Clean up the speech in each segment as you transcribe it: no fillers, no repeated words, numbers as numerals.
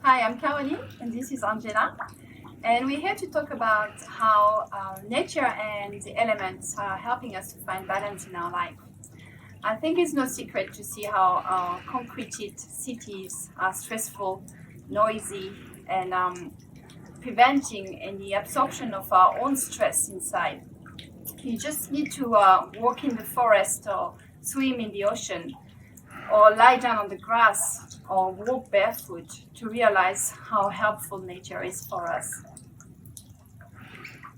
Hi, I'm Caroline, and this is Angela. And we're here to talk about how nature and the elements are helping us to find balance in our life. I think it's no secret to see how our concreted cities are stressful, noisy, and preventing any absorption of our own stress inside. You just need to walk in the forest or swim in the ocean or lie down on the grass or walk barefoot to realize how helpful nature is for us.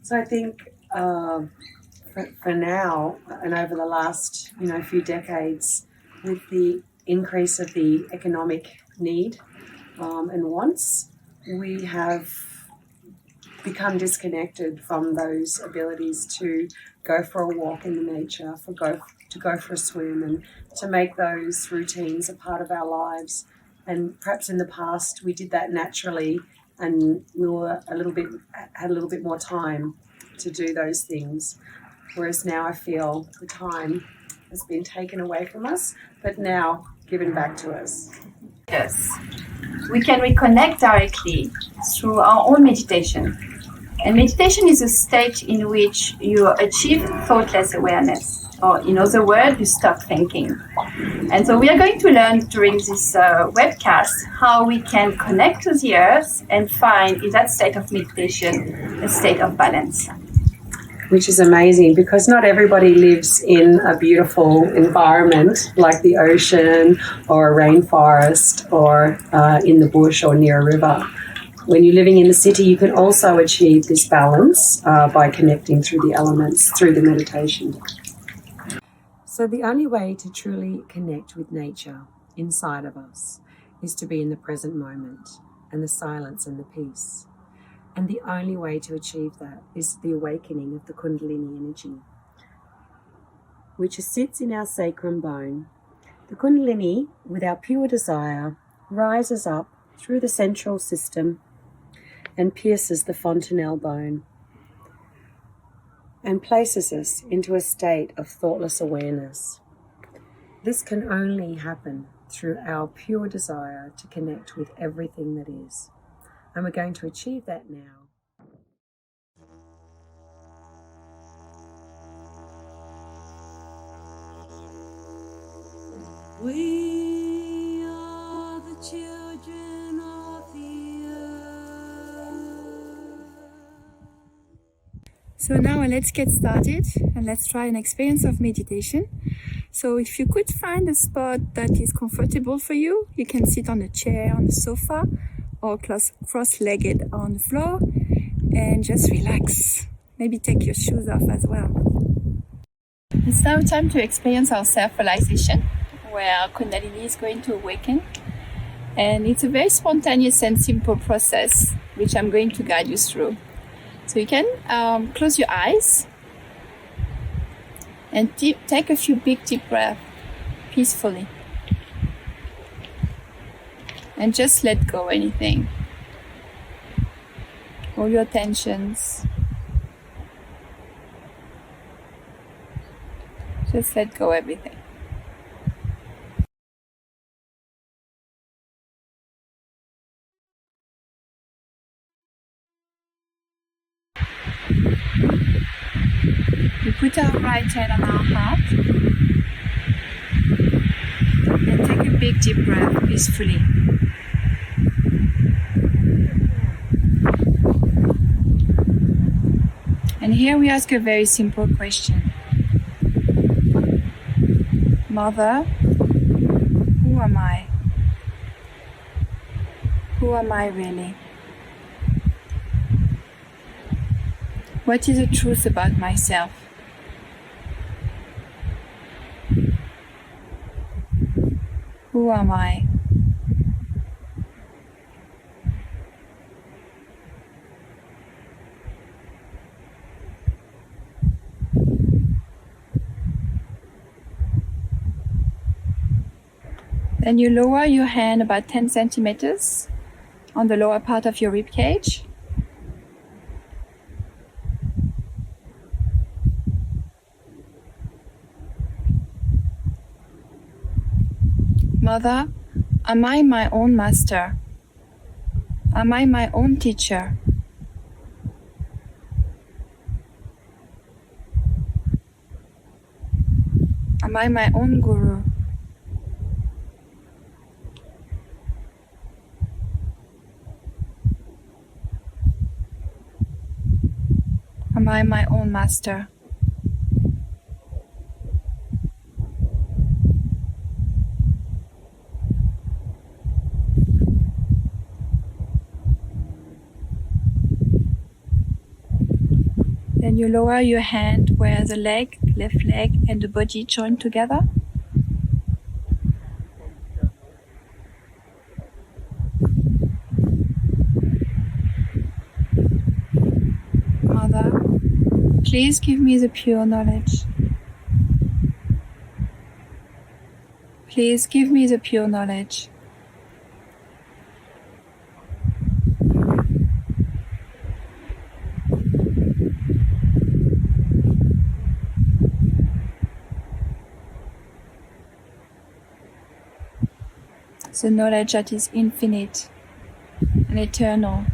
So I think for now and over the last few decades, with the increase of the economic need and wants, we have become disconnected from those abilities to go for a walk in the nature, to go for a swim, and to make those routines a part of our lives. And perhaps in the past we did that naturally, and we were had a little bit more time to do those things. Whereas now I feel the time has been taken away from us, but now given back to us. Yes, we can reconnect directly through our own meditation. And meditation is a state in which you achieve thoughtless awareness, or in other words, you stop thinking. And so we are going to learn during this webcast how we can connect to the earth and find in that state of meditation a state of balance. Which is amazing, because not everybody lives in a beautiful environment like the ocean or a rainforest or in the bush or near a river. When you're living in the city, you can also achieve this balance by connecting through the elements, through the meditation. So the only way to truly connect with nature inside of us is to be in the present moment and the silence and the peace. And the only way to achieve that is the awakening of the Kundalini energy, which sits in our sacrum bone. The Kundalini, with our pure desire, rises up through the central system and pierces the fontanelle bone and places us into a state of thoughtless awareness. This can only happen through our pure desire to connect with everything that is. And we're going to achieve that now. We are the children of the earth. So now let's get started and let's try an experience of meditation. So if you could find a spot that is comfortable for you, you can sit on a chair, on the sofa, or cross-legged on the floor, and just relax. Maybe take your shoes off as well. It's now time to experience our self-realization, where our Kundalini is going to awaken. And it's a very spontaneous and simple process, which I'm going to guide you through. So you can close your eyes and take a few big deep breaths peacefully. And just let go anything. All your tensions. Just let go everything. We put our right hand on our heart and take a big deep breath peacefully. And here we ask a very simple question. Mother, who am I? Who am I really? What is the truth about myself? Who am I? Then you lower your hand about 10 centimeters on the lower part of your rib cage. Mother, am I my own master? Am I my own teacher? Am I my own guru? Am I my own master? Then you lower your hand where the left leg and the body join together. Mother, please give me the pure knowledge. Please give me the pure knowledge. The knowledge that is infinite and eternal.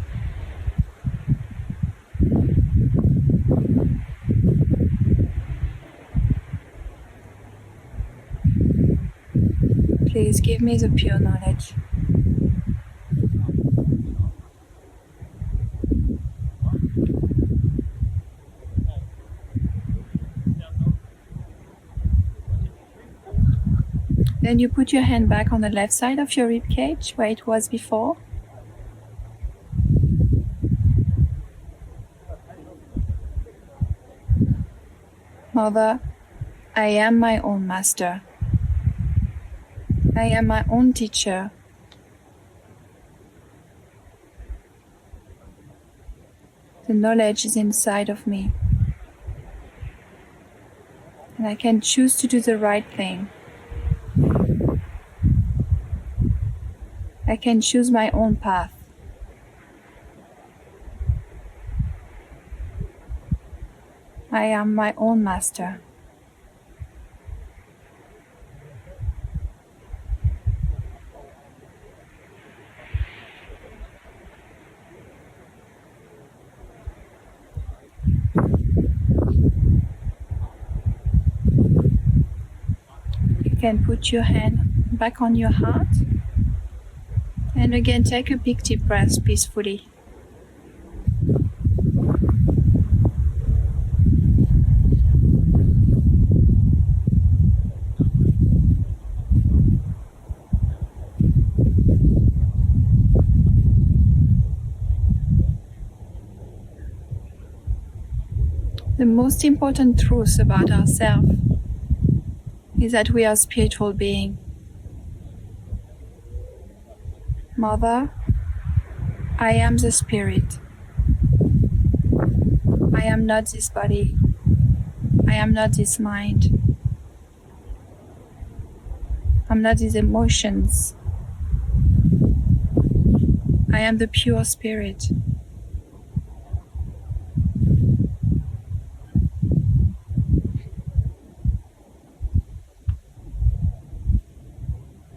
Please give me the pure knowledge. Then you put your hand back on the left side of your rib cage where it was before. Mother, I am my own master. I am my own teacher. The knowledge is inside of me. And I can choose to do the right thing. I can choose my own path. I am my own master. You can put your hand back on your heart. And again, take a big deep breath peacefully. The most important truth about ourselves is that we are spiritual beings. Mother, I am the spirit. I am not this body. I am not this mind. I'm not these emotions. I am the pure spirit.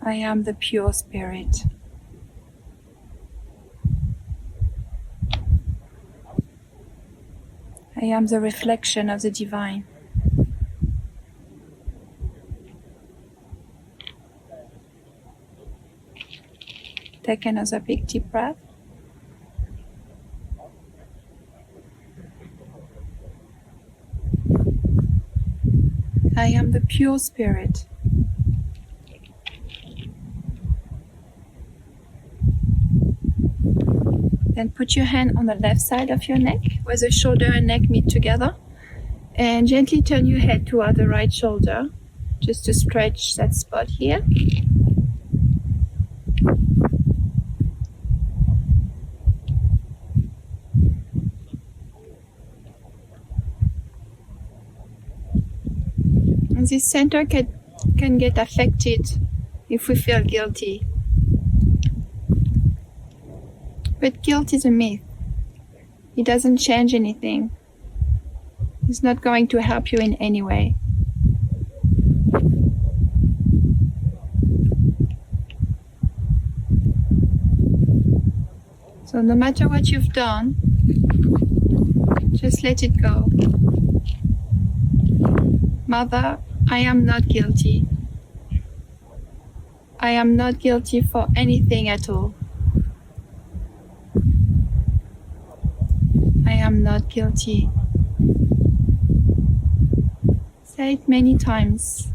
I am the pure spirit. I am the reflection of the divine. Take another big deep breath. I am the pure spirit. Then put your hand on the left side of your neck, where the shoulder and neck meet together, and gently turn your head toward the right shoulder, just to stretch that spot here. And this center can get affected if we feel guilty. But guilt is a myth. It doesn't change anything. It's not going to help you in any way. So So no matter what you've done, just let it go. Mother, I am not guilty. I am not guilty for anything at all. I am not guilty. Say it many times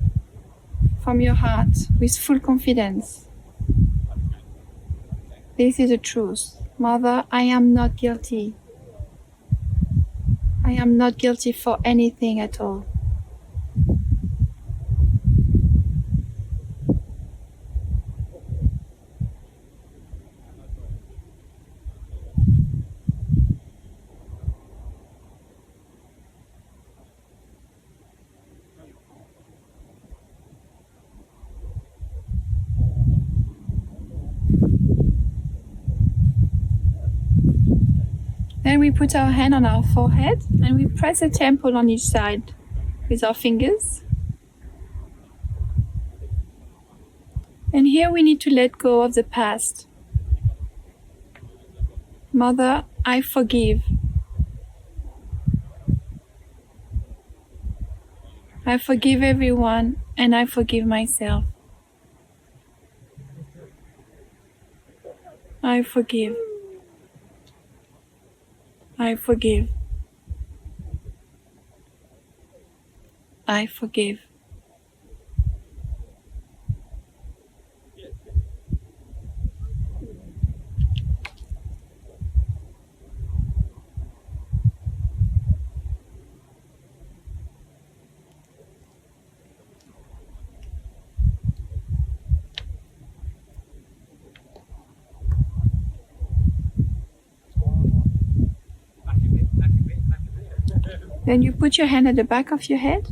from your heart with full confidence. This is the truth. Mother, I am not guilty. I am not guilty for anything at all. Then we put our hand on our forehead and we press a temple on each side with our fingers. And here we need to let go of the past. Mother, I forgive. I forgive everyone and I forgive myself. I forgive. I forgive. I forgive. Then you put your hand at the back of your head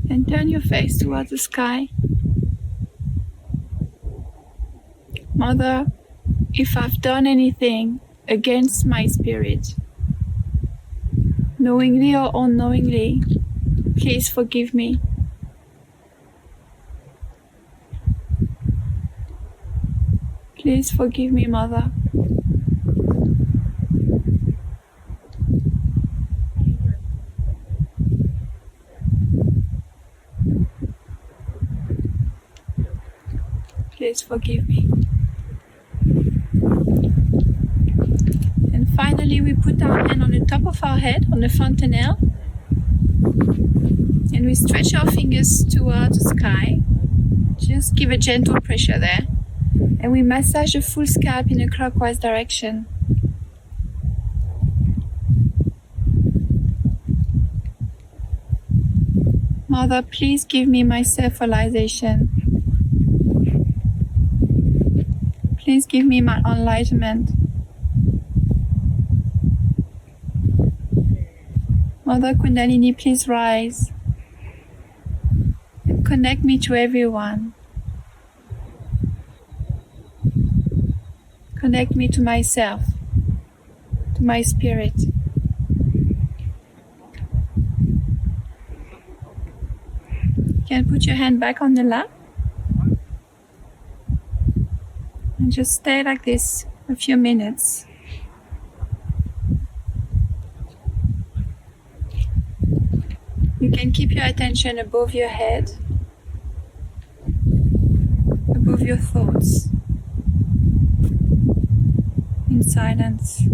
and turn your face towards the sky. Mother, if I've done anything against my spirit, knowingly or unknowingly, please forgive me. Please forgive me, Mother. Please forgive me. And finally, we put our hand on the top of our head, on the fontanelle, and we stretch our fingers towards the sky. Just give a gentle pressure there. And we massage the full scalp in a clockwise direction. Mother, please give me my self-realization. Please give me my enlightenment. Mother Kundalini, please rise and connect me to everyone. Connect me to myself, to my spirit. You can put your hand back on the lap and just stay like this a few minutes. You can keep your attention above your head, above your thoughts, in silence.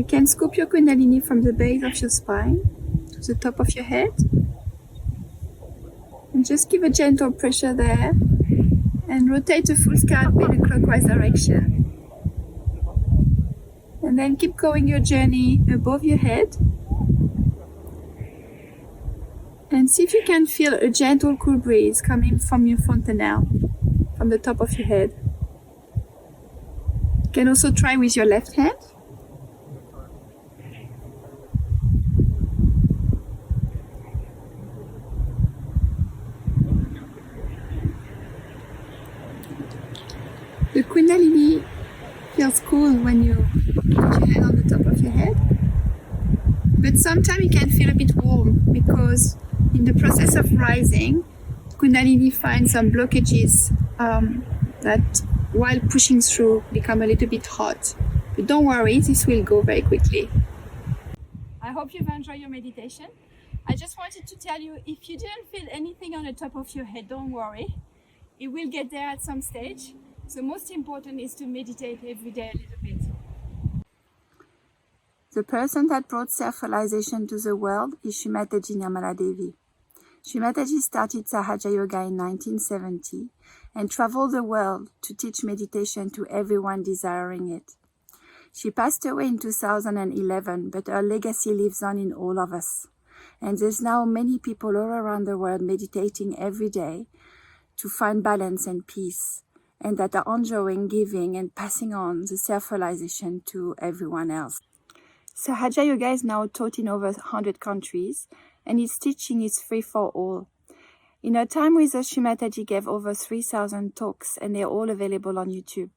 can scoop your Kundalini from the base of your spine to the top of your head. And just give a gentle pressure there and rotate the full scalp in a clockwise direction. And then keep going your journey above your head. And see if you can feel a gentle cool breeze coming from your fontanelle, from the top of your head. You can also try with your left hand. The Kundalini feels cool when you put your hand on the top of your head. But sometimes you can feel a bit warm because in the process of rising, Kundalini finds some blockages that while pushing through become a little bit hot. But don't worry, this will go very quickly. I hope you've enjoyed your meditation. I just wanted to tell you, if you didn't feel anything on the top of your head, don't worry. It will get there at some stage. So most important is to meditate every day a little bit. The person that brought self-realization to the world is Shri Mataji Nirmala Devi. Shri Mataji started Sahaja Yoga in 1970 and traveled the world to teach meditation to everyone desiring it. She passed away in 2011, but her legacy lives on in all of us. And there's now many people all around the world meditating every day to find balance and peace, and that are enjoying giving and passing on the self-realization to everyone else. Sahaja Yoga is now taught in over 100 countries, and its teaching is free for all. In her time with us, Shri Mataji gave over 3,000 talks, and they're all available on YouTube.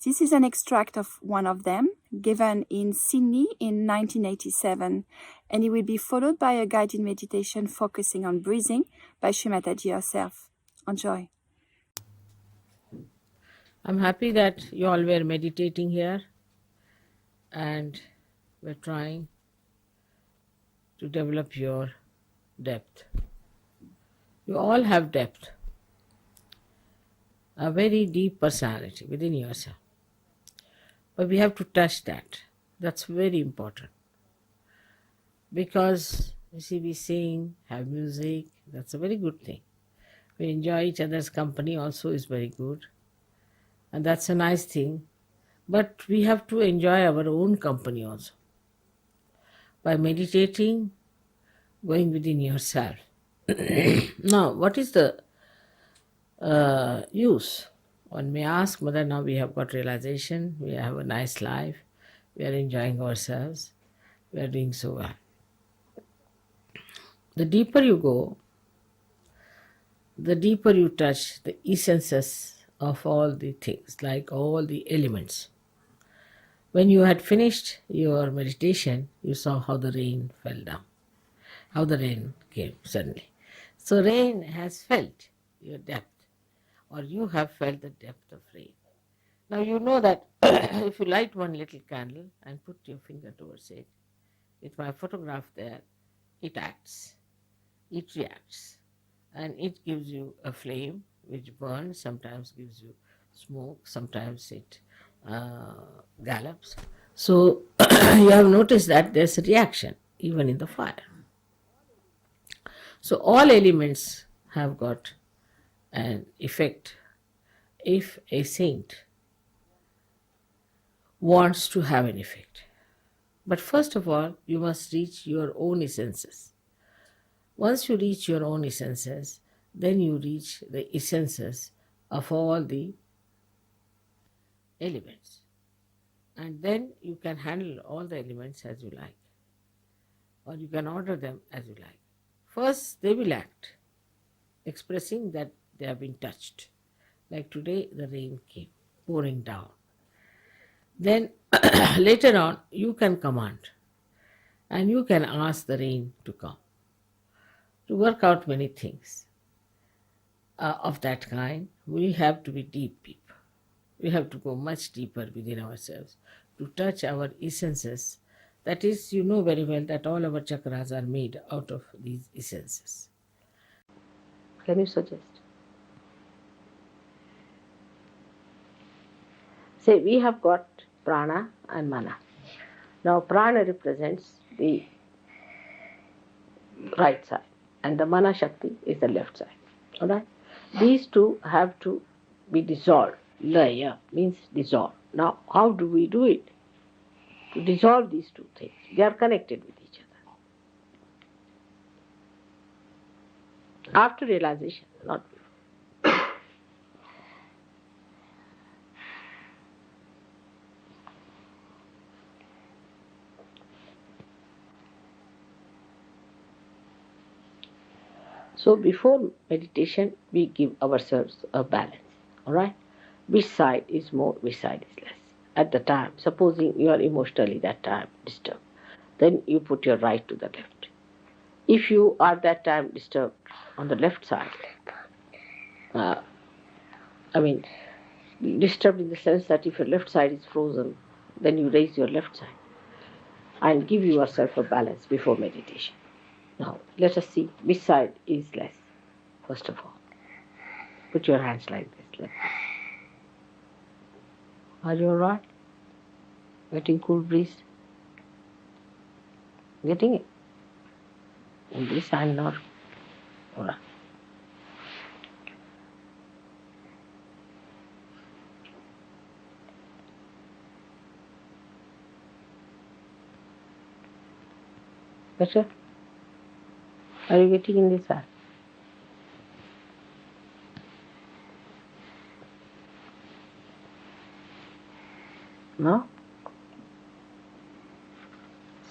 This is an extract of one of them, given in Sydney in 1987, and it will be followed by a guided meditation focusing on breathing by Shri Mataji herself. Enjoy. I'm happy that you all were meditating here and we're trying to develop your depth. You all have depth, a very deep personality within yourself. But we have to touch that. That's very important. Because, you see, we sing, have music, that's a very good thing. We enjoy each other's company also is very good. And that's a nice thing. But we have to enjoy our own company also. By meditating, going within yourself. Now, what is the use? One may ask, Mother, now we have got realization, we have a nice life, we are enjoying ourselves, we are doing so well. The deeper you go, the deeper you touch the essences of all the things, like all the elements. When you had finished your meditation, you saw how the rain fell down, how the rain came suddenly. So rain has felt your depth, or you have felt the depth of rain. Now you know that if you light one little candle and put your finger towards it, with my photograph there, it acts, it reacts, and it gives you a flame which burns, sometimes gives you smoke, sometimes it gallops. So you have noticed that there's a reaction even in the fire. So all elements have got an effect. If a saint wants to have an effect. But first of all, you must reach your own essences. Once you reach your own essences, then you reach the essences of all the elements. And then you can handle all the elements as you like. Or you can order them as you like. First, they will act, expressing that they have been touched. Like today, the rain came, pouring down. Then later on, you can command and you can ask the rain to come, to work out many things of that kind. We have to be deep people. We have to go much deeper within ourselves to touch our essences. That is, you know very well that all our chakras are made out of these essences. Can you suggest? Say, we have got prana and mana. Now prana represents the right side and the mana shakti is the left side. Alright? These two have to be dissolved. Laya means dissolve. Now how do we do it? To dissolve these two things. They are connected with each other. After realization, not before. So before meditation, we give ourselves a balance. Alright? Which side is more, which side is less. At the time, supposing you are emotionally that time disturbed, then you put your right to the left. If you are that time disturbed on the left side, disturbed in the sense that if your left side is frozen, then you raise your left side and give yourself a balance before meditation. Now, let us see which side is less. First of all, put your hands like this. Are you alright? Getting cool breeze? Getting it? In this hand, not. Alright. Better? Are you getting in this hand? No?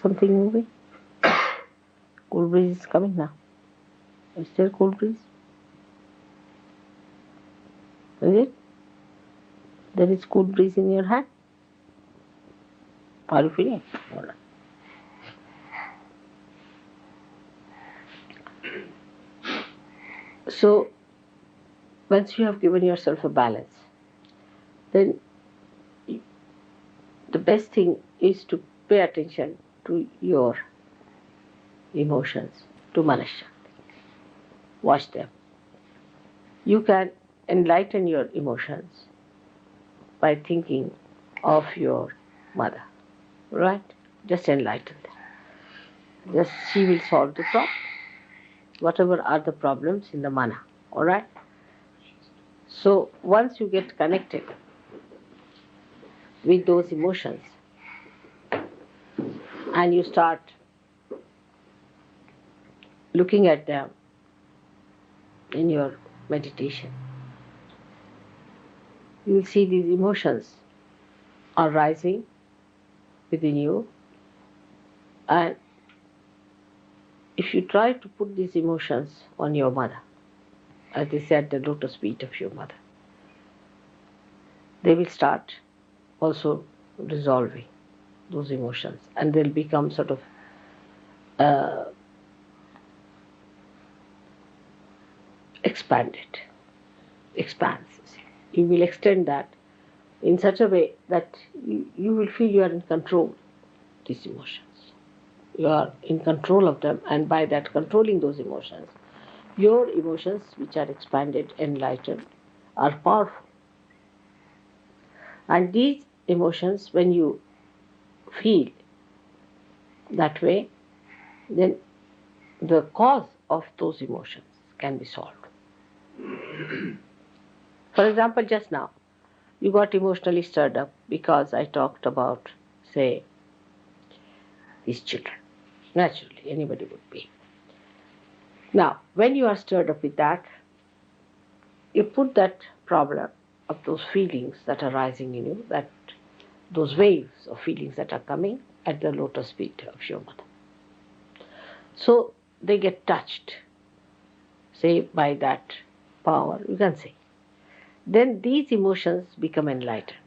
Something moving? Cool breeze is coming now. Is there cool breeze? Is it? There is cool breeze in your hand? Are you feeling it? All right. So, once you have given yourself a balance, then the best thing is to pay attention to your emotions, to Manashakti. Watch them. You can enlighten your emotions by thinking of your mother, right? Just enlighten them. Just she will solve the problem. Whatever are the problems in the mana, alright? So once you get connected with those emotions and you start looking at them in your meditation, you will see these emotions are rising within you, and if you try to put these emotions on your mother, as they said, the lotus feet of your mother, they will start also dissolving those emotions and they'll become sort of expands. You will extend that in such a way that you will feel you are in control of these emotions. You are in control of them, and by that controlling those emotions, your emotions which are expanded, enlightened, are powerful. And these emotions, when you feel that way, then the cause of those emotions can be solved. For example, just now, you got emotionally stirred up because I talked about, say, these children. Naturally, anybody would be. Now, when you are stirred up with that, you put that problem of those feelings that are rising in you, that those waves of feelings that are coming at the lotus feet of your mother. So they get touched, say, by that power, you can say. Then these emotions become enlightened.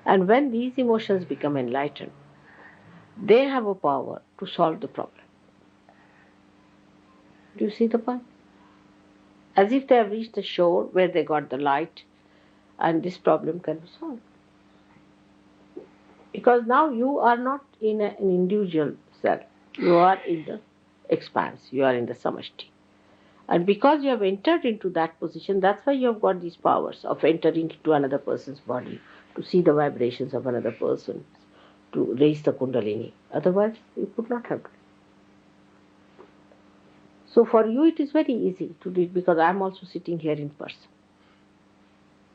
And when these emotions become enlightened, they have a power to solve the problem. Do you see the point? As if they have reached the shore where they got the light and this problem can be solved. Because now you are not in an individual self. You are in the expanse. You are in the samashti. And because you have entered into that position, that's why you have got these powers of entering into another person's body, to see the vibrations of another person, to raise the Kundalini. Otherwise, you could not have done it. So for you it is very easy to do it because I am also sitting here in person.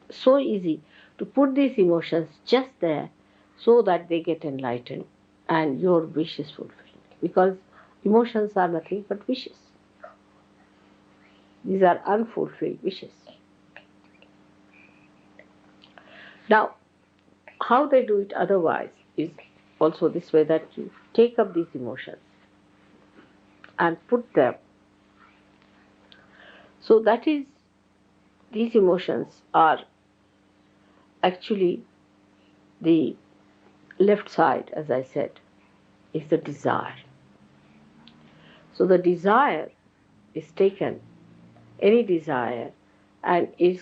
So easy to put these emotions just there so that they get enlightened and your wish is fulfilled. Because emotions are nothing but wishes. These are unfulfilled wishes. Now, how they do it otherwise is also this way, that you take up these emotions and put them. So that is, these emotions are actually the left side, as I said, is the desire. So the desire is taken, any desire, and is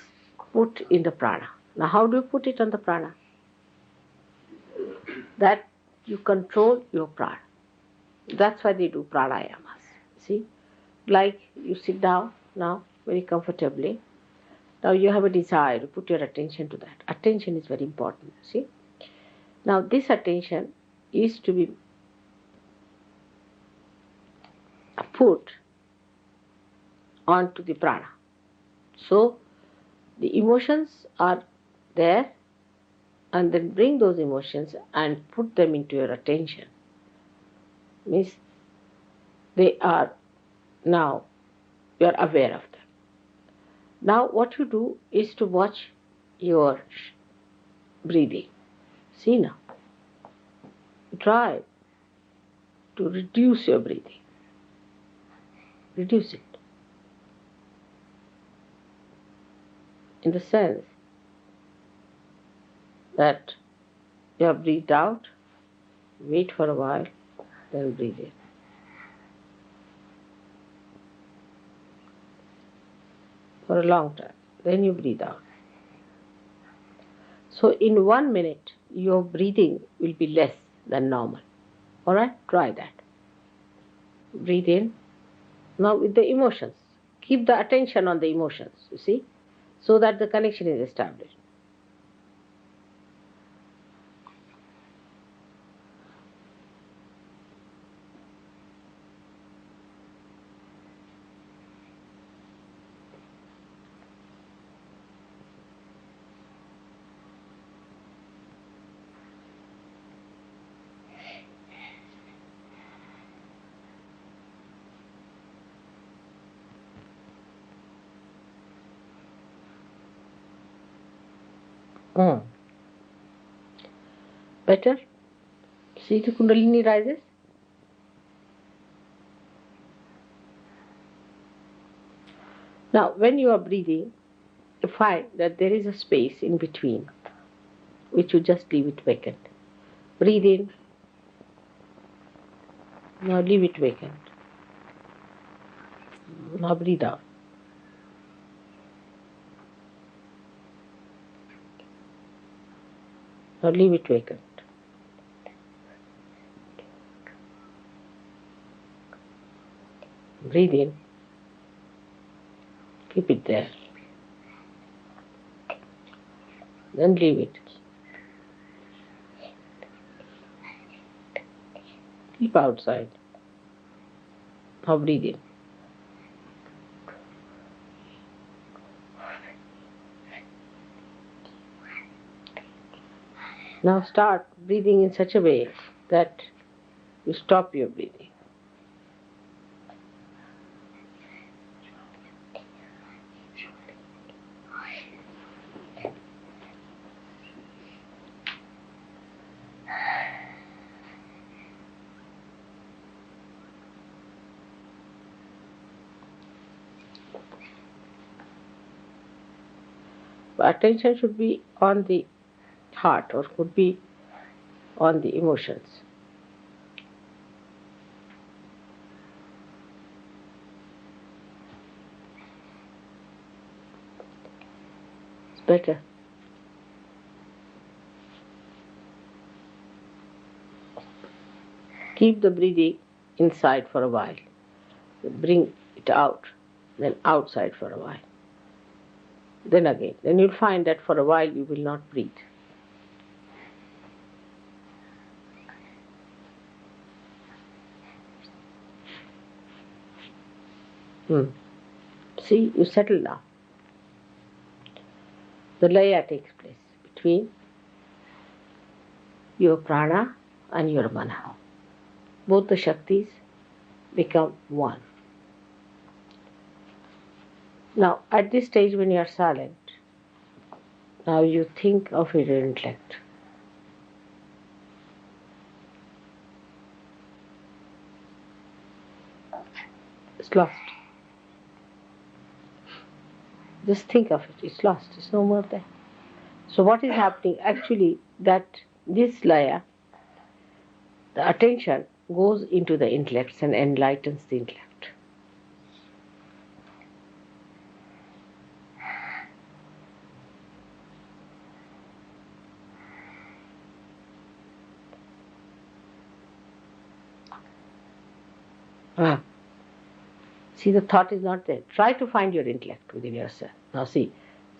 put in the prana. Now how do you put it on the prana? That you control your prana. That's why they do pranayamas. See? Like you sit down now very comfortably. Now you have a desire to put your attention to that. Attention is very important. See? Now this attention is to be put onto the prana. So the emotions are there, and then bring those emotions and put them into your attention. Means they are now, you are aware of them. Now what you do is to watch your breathing. See now. Try to reduce your breathing. Reduce it. In the sense that you have breathed out, wait for a while, then breathe in. For a long time. Then you breathe out. So in 1 minute, your breathing will be less than normal. Alright? Try that. Breathe in. Now with the emotions. Keep the attention on the emotions, you see, so that the connection is established. Better? See the Kundalini rises? Now when you are breathing, you find that there is a space in between, which you just leave it vacant. Breathe in. Now leave it vacant. Now breathe out. Now leave it vacant. Breathe in. Keep it there. Then leave it. Keep outside. Now breathe in. Now start breathing in such a way that you stop your breathing. But attention should be on the heart, or could be on the emotions. It's better. Keep the breathing inside for a while. Bring it out, then outside for a while. Then again. Then you'll find that for a while you will not breathe. See, you settle down. The laya takes place between your prana and your mana. Both the Shaktis become one. Now, at this stage when you are silent, now you think of your intellect. It's lost. Just think of it. It's lost. It's no more there. So what is happening? Actually, that this laya, the attention goes into the intellect and enlightens the intellect. See, the thought is not there. Try to find your intellect within yourself. Now see,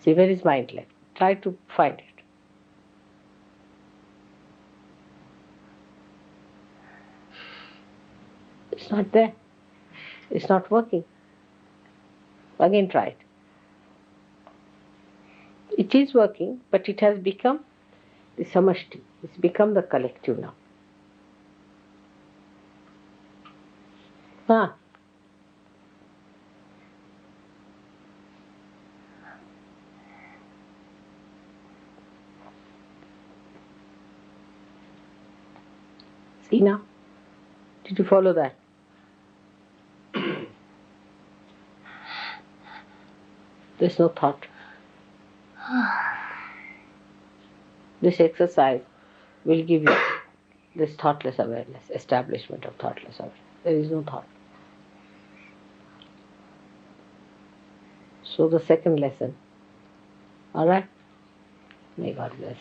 where is my intellect? Try to find it. It's not there. It's not working. Again try it. It is working, but it has become the samashti. It's become the collective now. See now? Did you follow that? There's no thought. This exercise will give you this thoughtless awareness, establishment of thoughtless awareness. There is no thought. So the second lesson. Alright? May God bless.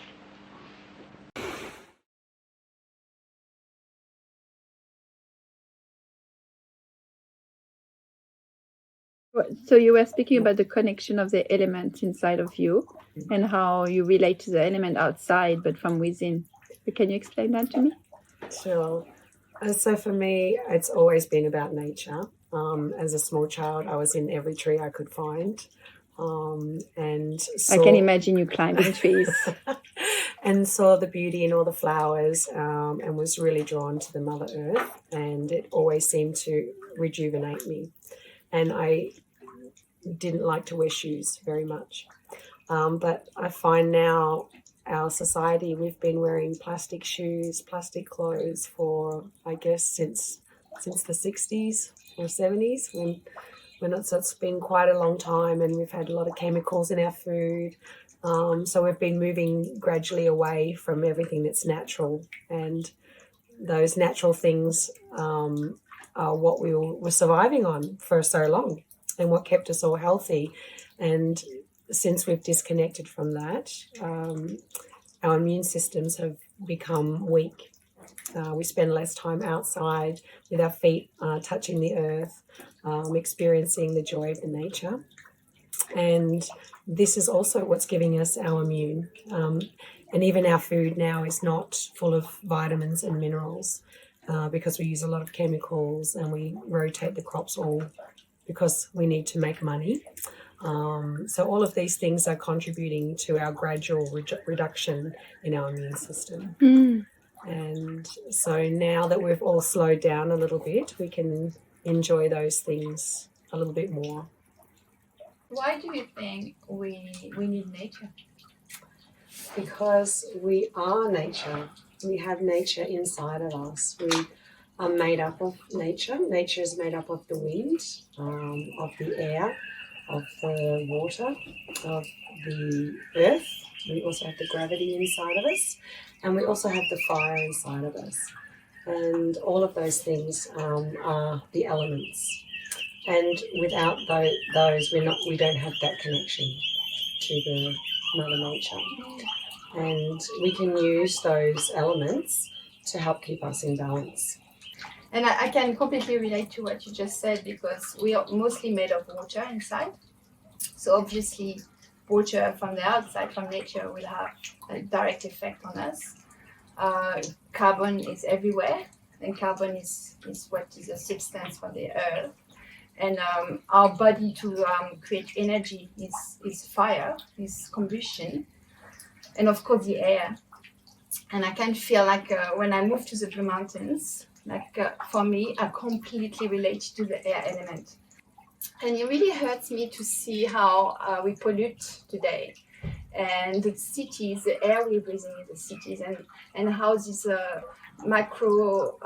So you were speaking about the connection of the element inside of you and how you relate to the element outside but from within. Can you explain that to me? Sure. So for me, it's always been about nature. As a small child, I was in every tree I could find. And I can imagine you climbing trees. And saw the beauty in all the flowers, and was really drawn to the Mother Earth, and it always seemed to rejuvenate me. And I didn't like to wear shoes very much. But I find now our society, we've been wearing plastic shoes, plastic clothes for, I guess, since the 60s or 70s. So it's been quite a long time, and we've had a lot of chemicals in our food. So we've been moving gradually away from everything that's natural, and those natural things are what we were surviving on for so long and what kept us all healthy. And since we've disconnected from that, our immune systems have become weak. We spend less time outside with our feet touching the earth, experiencing the joy of the nature. And this is also what's giving us our immune. And even our food now is not full of vitamins and minerals because we use a lot of chemicals, and we rotate the crops all because we need to make money. So all of these things are contributing to our gradual reduction in our immune system. And so now that we've all slowed down a little bit, we can enjoy those things a little bit more. Why do you think we need nature? Because we are nature. We have nature inside of us. We are made up of nature. Nature is made up of the wind, of the air, of the water, of the earth. We also have the gravity inside of us, and we also have the fire inside of us. And all of those things are the elements. And without those, we don't have that connection to the Mother Nature. And we can use those elements to help keep us in balance. And I can completely relate to what you just said, because we are mostly made of water inside. So obviously, water from the outside, from nature, will have a direct effect on us. Carbon is everywhere, and carbon is what is a substance for the earth. And our body to create energy is fire, is combustion, and of course the air. And I can feel like when I moved to the Blue Mountains, like for me, I completely relate to the air element. And it really hurts me to see how we pollute today. And the cities, the air we're breathing in the cities, and how this micro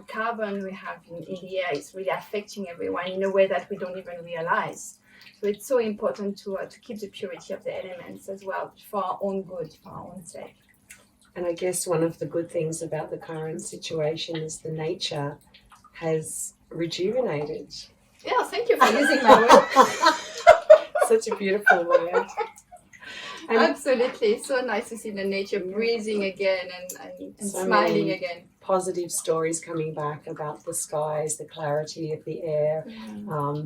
carbon we have in the air is really affecting everyone in a way that we don't even realize. So it's so important to keep the purity of the elements as well for our own good, for our own sake. And I guess one of the good things about the current situation is the nature has rejuvenated. Yeah, thank you for using my word. Such a beautiful word. And absolutely, so nice to see the nature breathing again and so smiling many again. Positive stories coming back about the skies, the clarity of the air,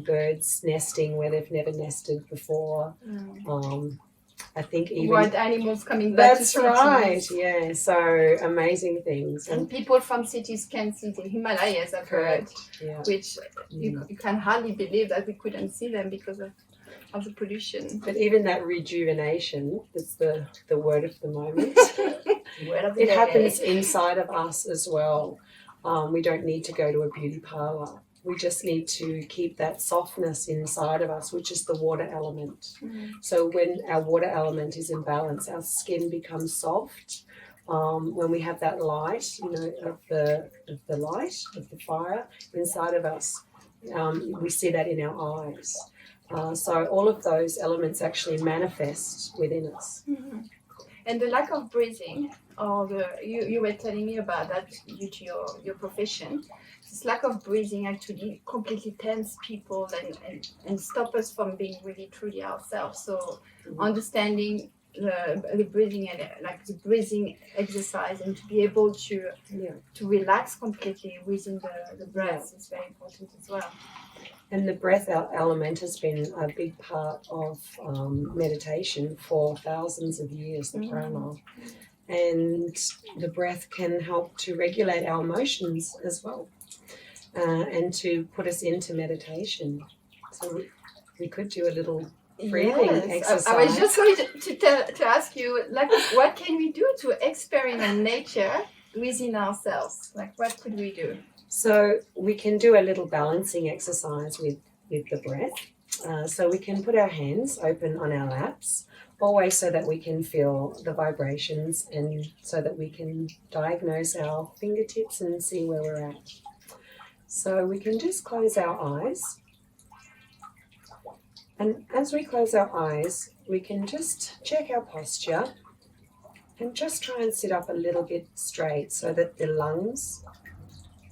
birds nesting where they've never nested before. I think even wild animals coming back to cities. That's right, yeah. So amazing things. And people from cities can see the Himalayas, I've heard, which you can hardly believe that we couldn't see them because of the pollution. But even that rejuvenation, that's the word of the moment. It happens inside of us as well. We don't need to go to a beauty parlour. We just need to keep that softness inside of us, which is the water element. So when our water element is in balance, our skin becomes soft. When we have that light, of the light, of the fire inside of us, we see that in our eyes. So all of those elements actually manifest within us. And the lack of breathing, or you were telling me about that due to your profession, this lack of breathing actually completely tense people and stop us from being really truly ourselves. So understanding the breathing and like the breathing exercise and to be able to relax completely within the breath is very important as well. And the breath element has been a big part of meditation for thousands of years, the prana. And the breath can help to regulate our emotions as well, and to put us into meditation. So we could do a little breathing exercise. I was just going to ask you, like, what can we do to experiment nature within ourselves? Like, what could we do? So we can do a little balancing exercise with the breath. So we can put our hands open on our laps, always so that we can feel the vibrations and so that we can diagnose our fingertips and see where we're at. So we can just close our eyes. And as we close our eyes, we can just check our posture and just try and sit up a little bit straight so that the lungs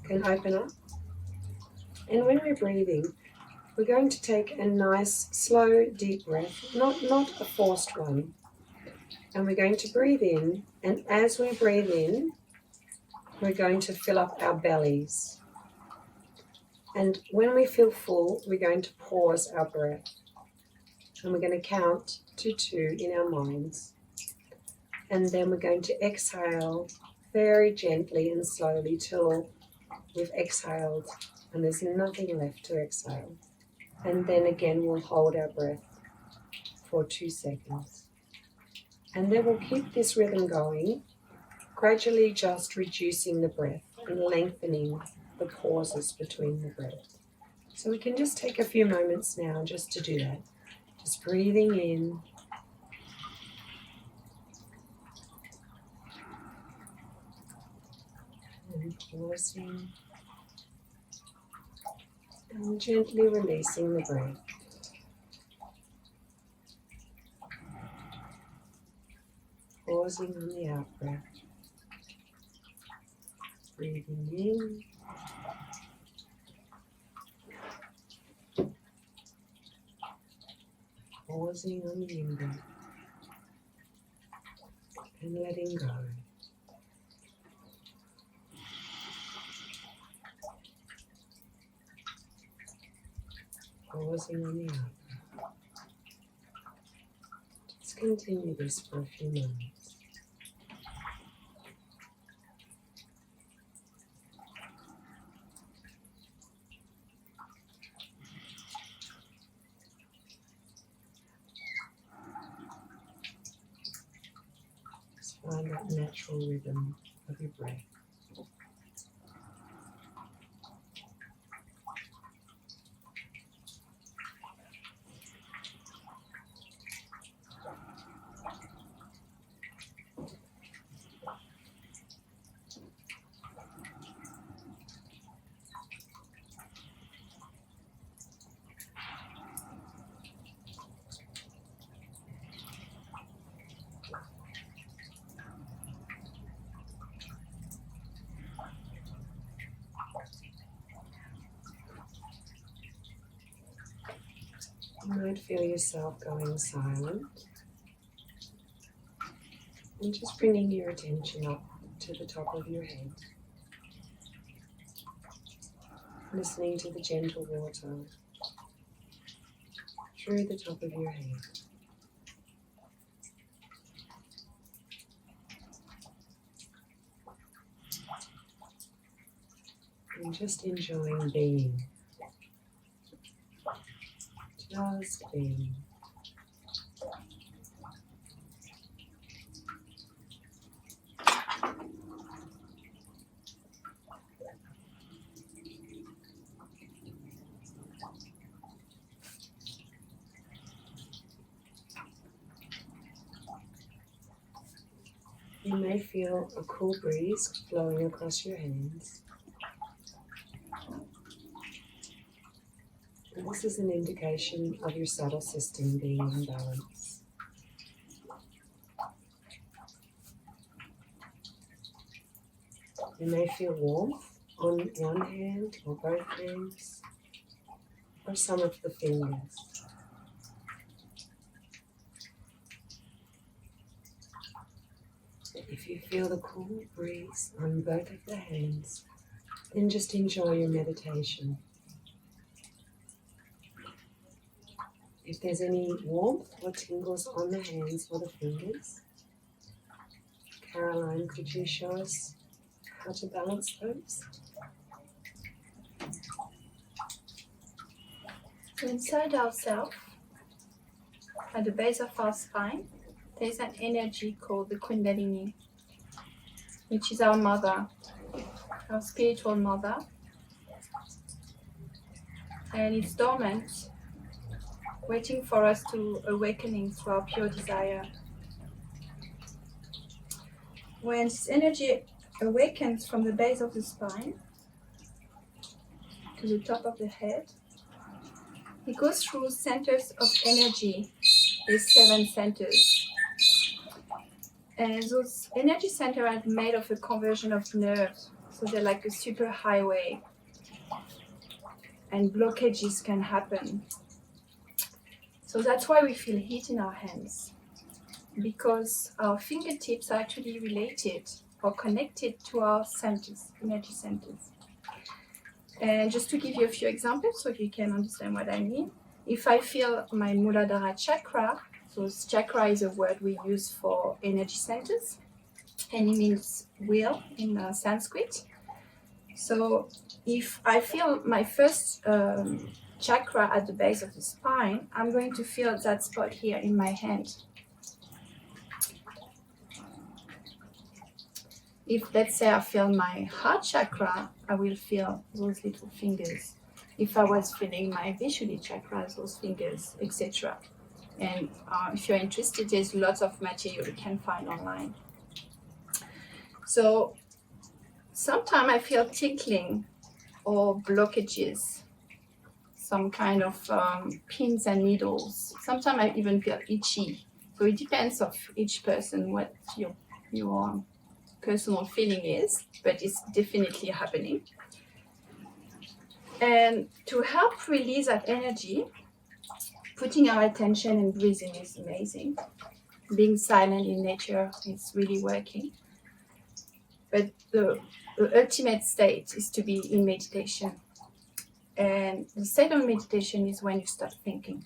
can open up. And when we're breathing, we're going to take a nice, slow, deep breath, not a forced one. And we're going to breathe in, and as we breathe in, we're going to fill up our bellies. And when we feel full, we're going to pause our breath. And we're going to count to 2 in our minds. And then we're going to exhale very gently and slowly till we've exhaled and there's nothing left to exhale. And then again we'll hold our breath for 2 seconds. And then we'll keep this rhythm going, gradually just reducing the breath and lengthening the pauses between the breath. So we can just take a few moments now just to do that. Just breathing in. And pausing. And gently releasing the breath. Pausing on the out-breath. Breathing in. Pausing on the in-breath. And letting go. Pausing on the out-breath. Just continue this for a few moments. find that natural rhythm of your breath. You might feel yourself going silent and just bringing your attention up to the top of your head, listening to the gentle water through the top of your head. And just enjoying being. Just being. You may feel a cool breeze flowing across your hands. And this is an indication of your subtle system being in balance. You may feel warmth on one hand or both hands, or some of the fingers. If you feel the cool breeze on both of the hands, then just enjoy your meditation. If there's any warmth or tingles on the hands or the fingers, Caroline, could you show us how to balance those? So inside ourselves, at the base of our spine, there's an energy called the Kundalini, which is our mother, our spiritual mother. And it's dormant, waiting for us to awakening through our pure desire. When this energy awakens from the base of the spine to the top of the head, it goes through centers of energy. There's 7 centers. And those energy centers are made of a conversion of nerves. So they're like a super highway. And blockages can happen. So that's why we feel heat in our hands. Because our fingertips are actually related or connected to our centers, energy centers. And just to give you a few examples so you can understand what I mean. If I feel my Mooladhara Chakra, so chakra is a word we use for energy centers, and it means wheel in Sanskrit. So if I feel my first chakra at the base of the spine, I'm going to feel that spot here in my hand. If, let's say, I feel my heart chakra, I will feel those little fingers. If I was feeling my Vishuddhi chakra, those fingers, etc. And if you're interested, there's lots of material you can find online. So sometimes I feel tickling or blockages, some kind of pins and needles. Sometimes I even feel itchy. So it depends of each person what your personal feeling is, but it's definitely happening. And to help release that energy, putting our attention and breathing is amazing. Being silent in nature is really working. But the ultimate state is to be in meditation. And the state of meditation is when you start thinking.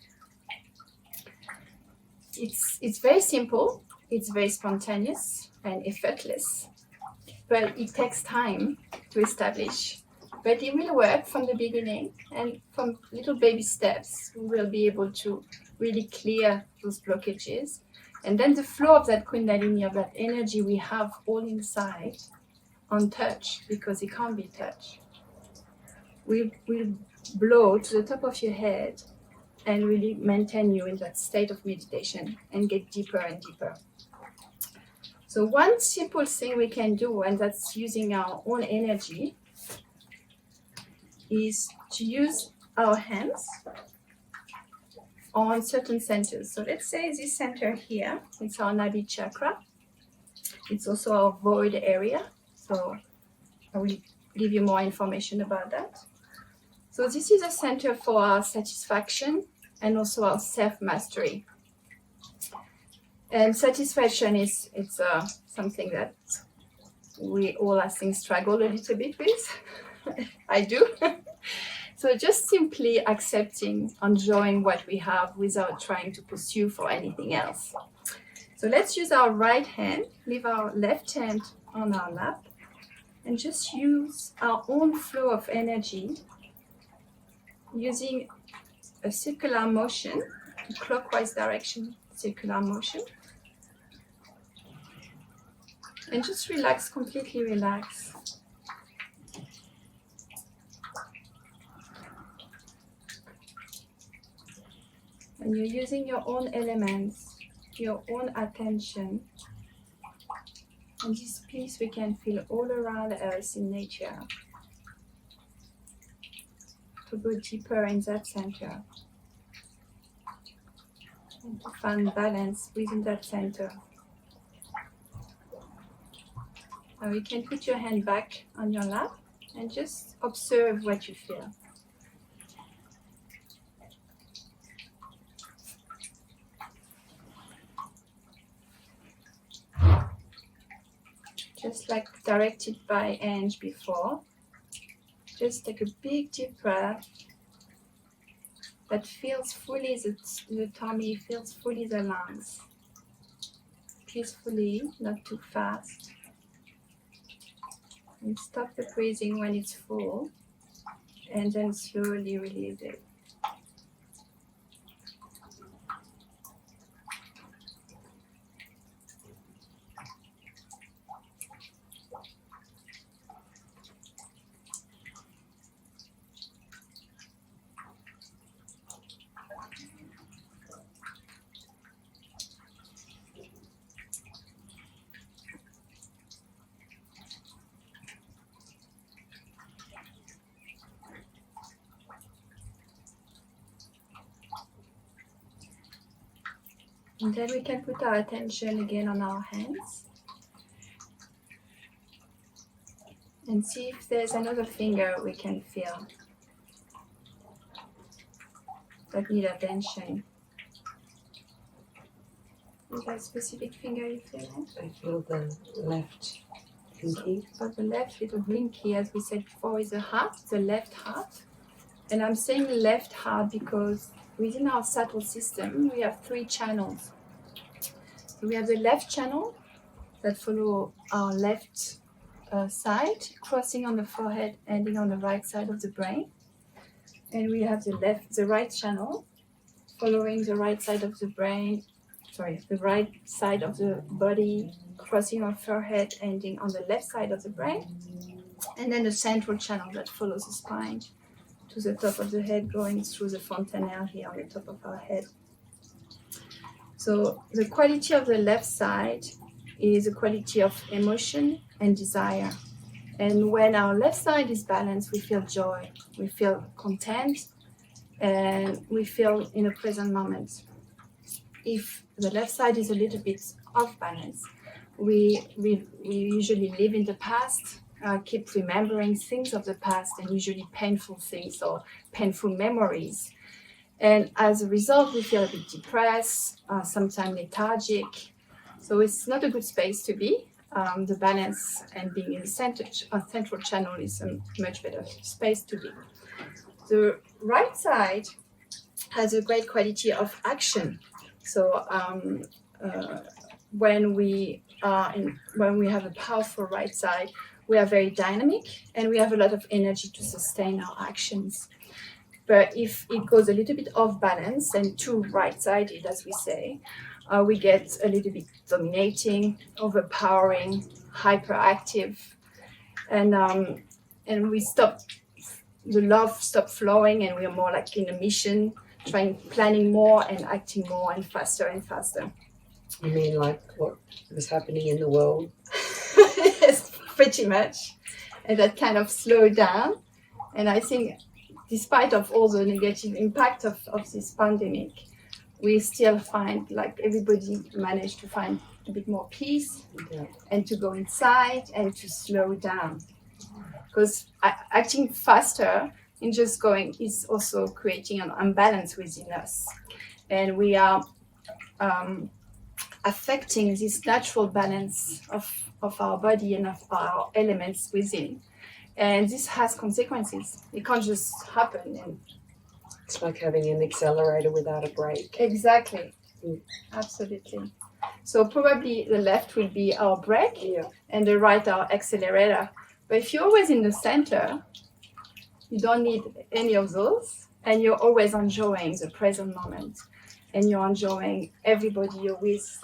It's very simple, it's very spontaneous and effortless, but it takes time to establish. But it will work from the beginning, and from little baby steps, we will be able to really clear those blockages. And then the flow of that Kundalini, of that energy we have all inside, untouched, because it can't be touched, will blow to the top of your head and really maintain you in that state of meditation and get deeper and deeper. So one simple thing we can do, and that's using our own energy, is to use our hands on certain centers. So let's say this center here, it's our Nabi chakra. It's also our void area. So I will give you more information about that. So this is a center for our satisfaction and also our self-mastery. And satisfaction is something that we all, I think, struggle a little bit with. I do. So just simply accepting, enjoying what we have without trying to pursue for anything else. So let's use our right hand, leave our left hand on our lap, and just use our own flow of energy using a circular motion, a clockwise direction, circular motion. And just relax, completely relax. And you're using your own elements, your own attention. And this peace we can feel all around us in nature. To go deeper in that center. And to find balance within that center. Now you can put your hand back on your lap and just observe what you feel. Just like directed by Ange before, just take a big deep breath that feels fully the tummy, feels fully the lungs. Peacefully, not too fast. And stop the breathing when it's full, and then slowly release it. And then we can put our attention again on our hands and see if there's another finger we can feel that need attention. Is there a specific finger you feel? I feel the left pinky. So the left little pinky, as we said before, is the heart, the left heart. And I'm saying left heart because within our subtle system, we have 3 channels. So we have the left channel that follow our left side, crossing on the forehead, ending on the right side of the brain. And we have the right channel, following the right side of the brain, the right side of the body, crossing our forehead, ending on the left side of the brain. And then the central channel that follows the spine to the top of the head, going through the fontanelle here on the top of our head. So the quality of the left side is a quality of emotion and desire. And when our left side is balanced, we feel joy, we feel content, and we feel in a present moment. If the left side is a little bit off balance, we usually live in the past, keep remembering things of the past, and usually painful things or painful memories. And as a result, we feel a bit depressed, sometimes lethargic. So it's not a good space to be. The balance and being in the central channel is a much better space to be. The right side has a great quality of action. So when we have a powerful right side, we are very dynamic and we have a lot of energy to sustain our actions. But if it goes a little bit off balance and too right-sided, as we say, we get a little bit dominating, overpowering, hyperactive, and we stop, the love stop flowing, and we are more like in a mission, planning more and acting more and faster and faster. You mean like what was happening in the world? Yes, pretty much. And that kind of slowed down. And I think despite of all the negative impact of this pandemic, we still find like everybody managed to find a bit more peace and to go inside and to slow down. Because acting faster and just going is also creating an imbalance within us. And we are affecting this natural balance of our body and of our elements within. And this has consequences. It can't just happen. And it's like having an accelerator without a brake. Exactly. Absolutely. So probably the left will be our brake and the right our accelerator. But if you're always in the center, you don't need any of those, and you're always enjoying the present moment, and you're enjoying everybody you're with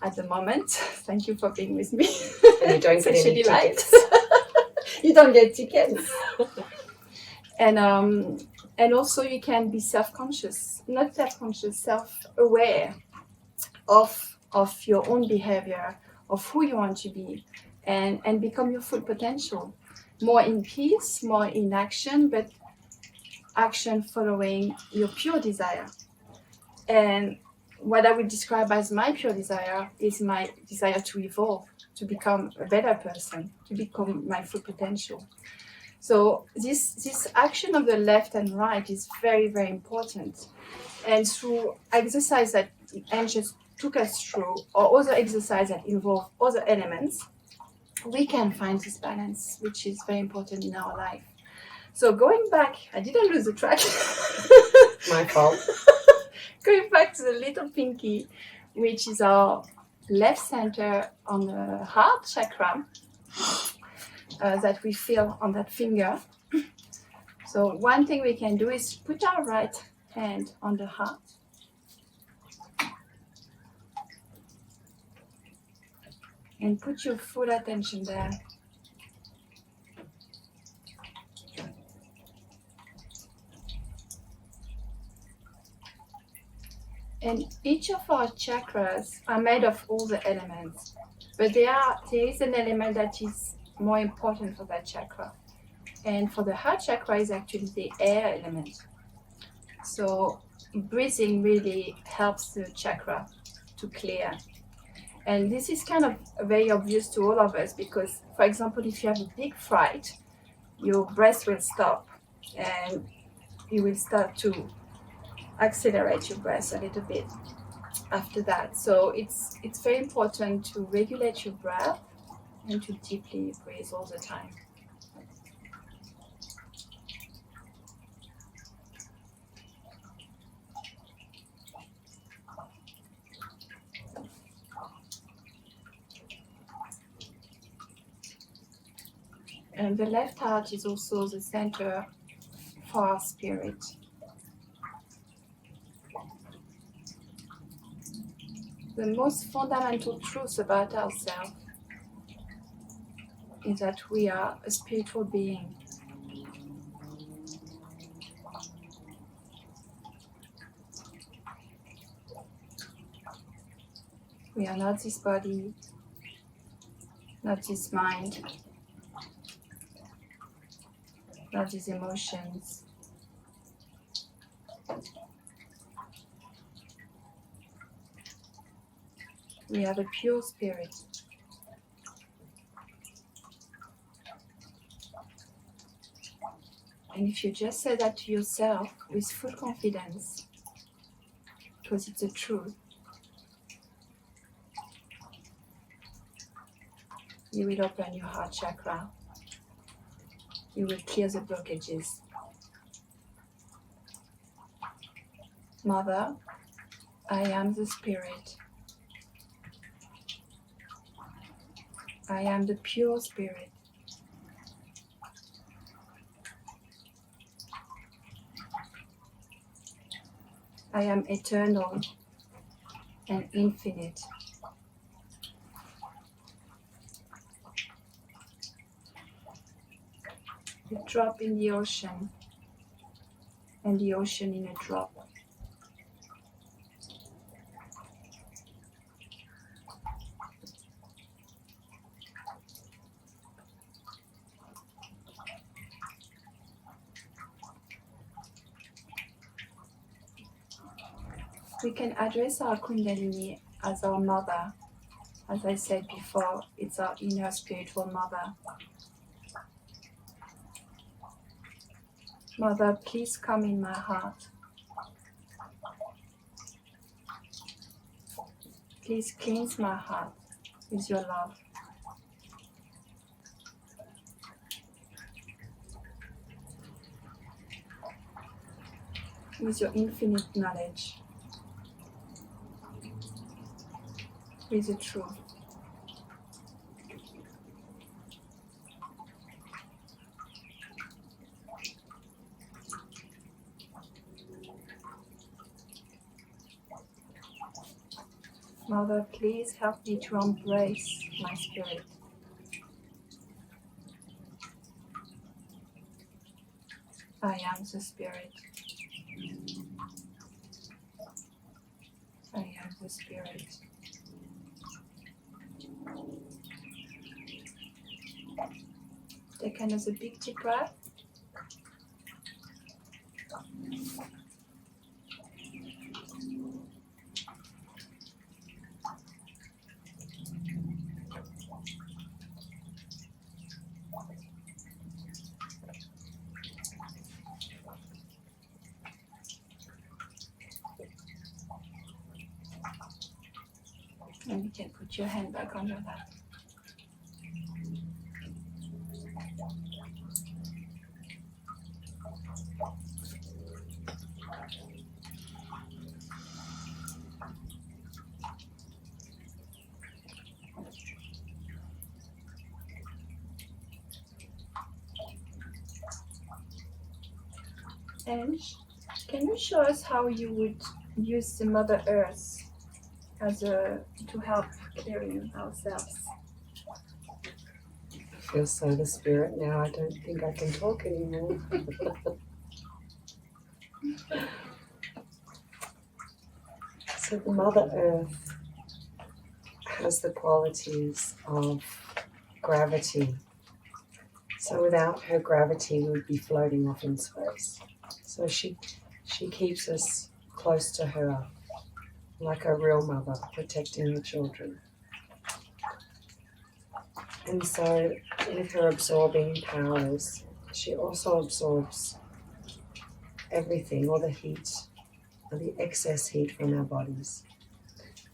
at the moment. Thank you for being with me. And you don't get any tickets. You don't get tickets. And also you can be self-aware of your own behavior, of who you want to be, and become your full potential. More in peace, more in action, but action following your pure desire. And what I would describe as my pure desire is my desire to evolve, to become a better person, to become my full potential. So this action of the left and right is very, very important. And through exercise that Anne just took us through, or other exercise that involve other elements, we can find this balance, which is very important in our life. So going back, I didn't lose the track. My fault. Going back to the little pinky, which is our left center on the heart chakra that we feel on that finger. So one thing we can do is put our right hand on the heart. And put your full attention there. And each of our chakras are made of all the elements, but there is an element that is more important for that chakra. And for the heart chakra is actually the air element. So breathing really helps the chakra to clear. And this is kind of very obvious to all of us because, for example, if you have a big fright, your breath will stop and you will start to accelerate your breath a little bit after that. So it's very important to regulate your breath and to deeply breathe all the time. And the left heart is also the center for our spirit. The most fundamental truth about ourselves is that we are a spiritual being. We are not this body, not this mind, not these emotions. We have a pure spirit. And if you just say that to yourself with full confidence, because it's the truth, you will open your heart chakra. You will clear the blockages. Mother, I am the spirit. I am the pure spirit. I am eternal and infinite. A drop in the ocean, and the ocean in a drop. We can address our Kundalini as our mother. As I said before, it's our inner spiritual mother. Mother, please come in my heart. Please cleanse my heart with your love. With your infinite knowledge. With the truth. Mother, please help me to embrace my spirit. I am the spirit. I am the spirit. Take another big deep breath. And you can put your hand back under that. And can you show us how you would use the Mother Earth to help clearing ourselves? I feel so the spirit now. I don't think I can talk anymore. So the Mother Earth has the qualities of gravity. So without her gravity, we would be floating off in space. So she keeps us close to her, like a real mother protecting her children. And so with her absorbing powers, she also absorbs everything, all the heat, or the excess heat from our bodies.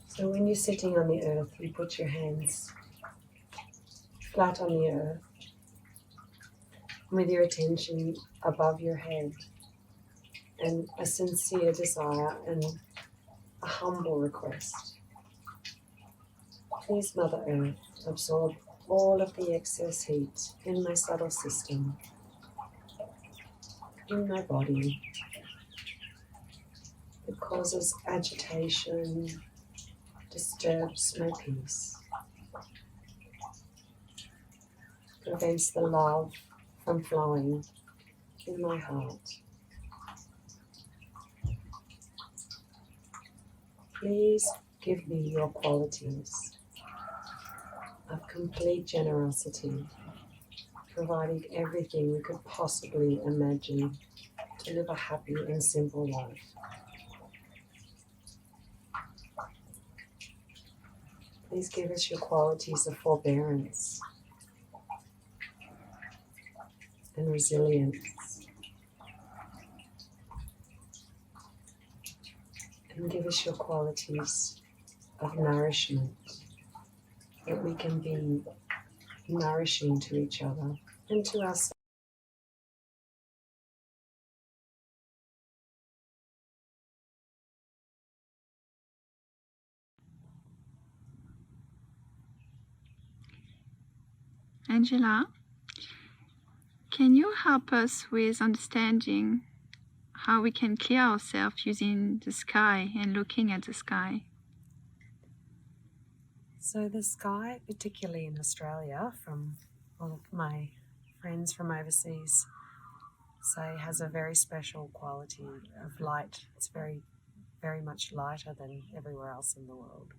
So when you're sitting on the earth, you put your hands flat on the earth, with your attention above your head, and a sincere desire and a humble request. Please, Mother Earth, absorb all of the excess heat in my subtle system, in my body. It causes agitation, disturbs my peace, prevents the love from flowing in my heart. Please give me your qualities of complete generosity, providing everything we could possibly imagine to live a happy and simple life. Please give us your qualities of forbearance and resilience. And give us your qualities of nourishment, that we can be nourishing to each other and to ourselves. Angela, can you help us with understanding how we can clear ourselves using the sky and looking at the sky. So the sky, particularly in Australia, from all of my friends from overseas, say has a very special quality of light. It's very, very much lighter than everywhere else in the world.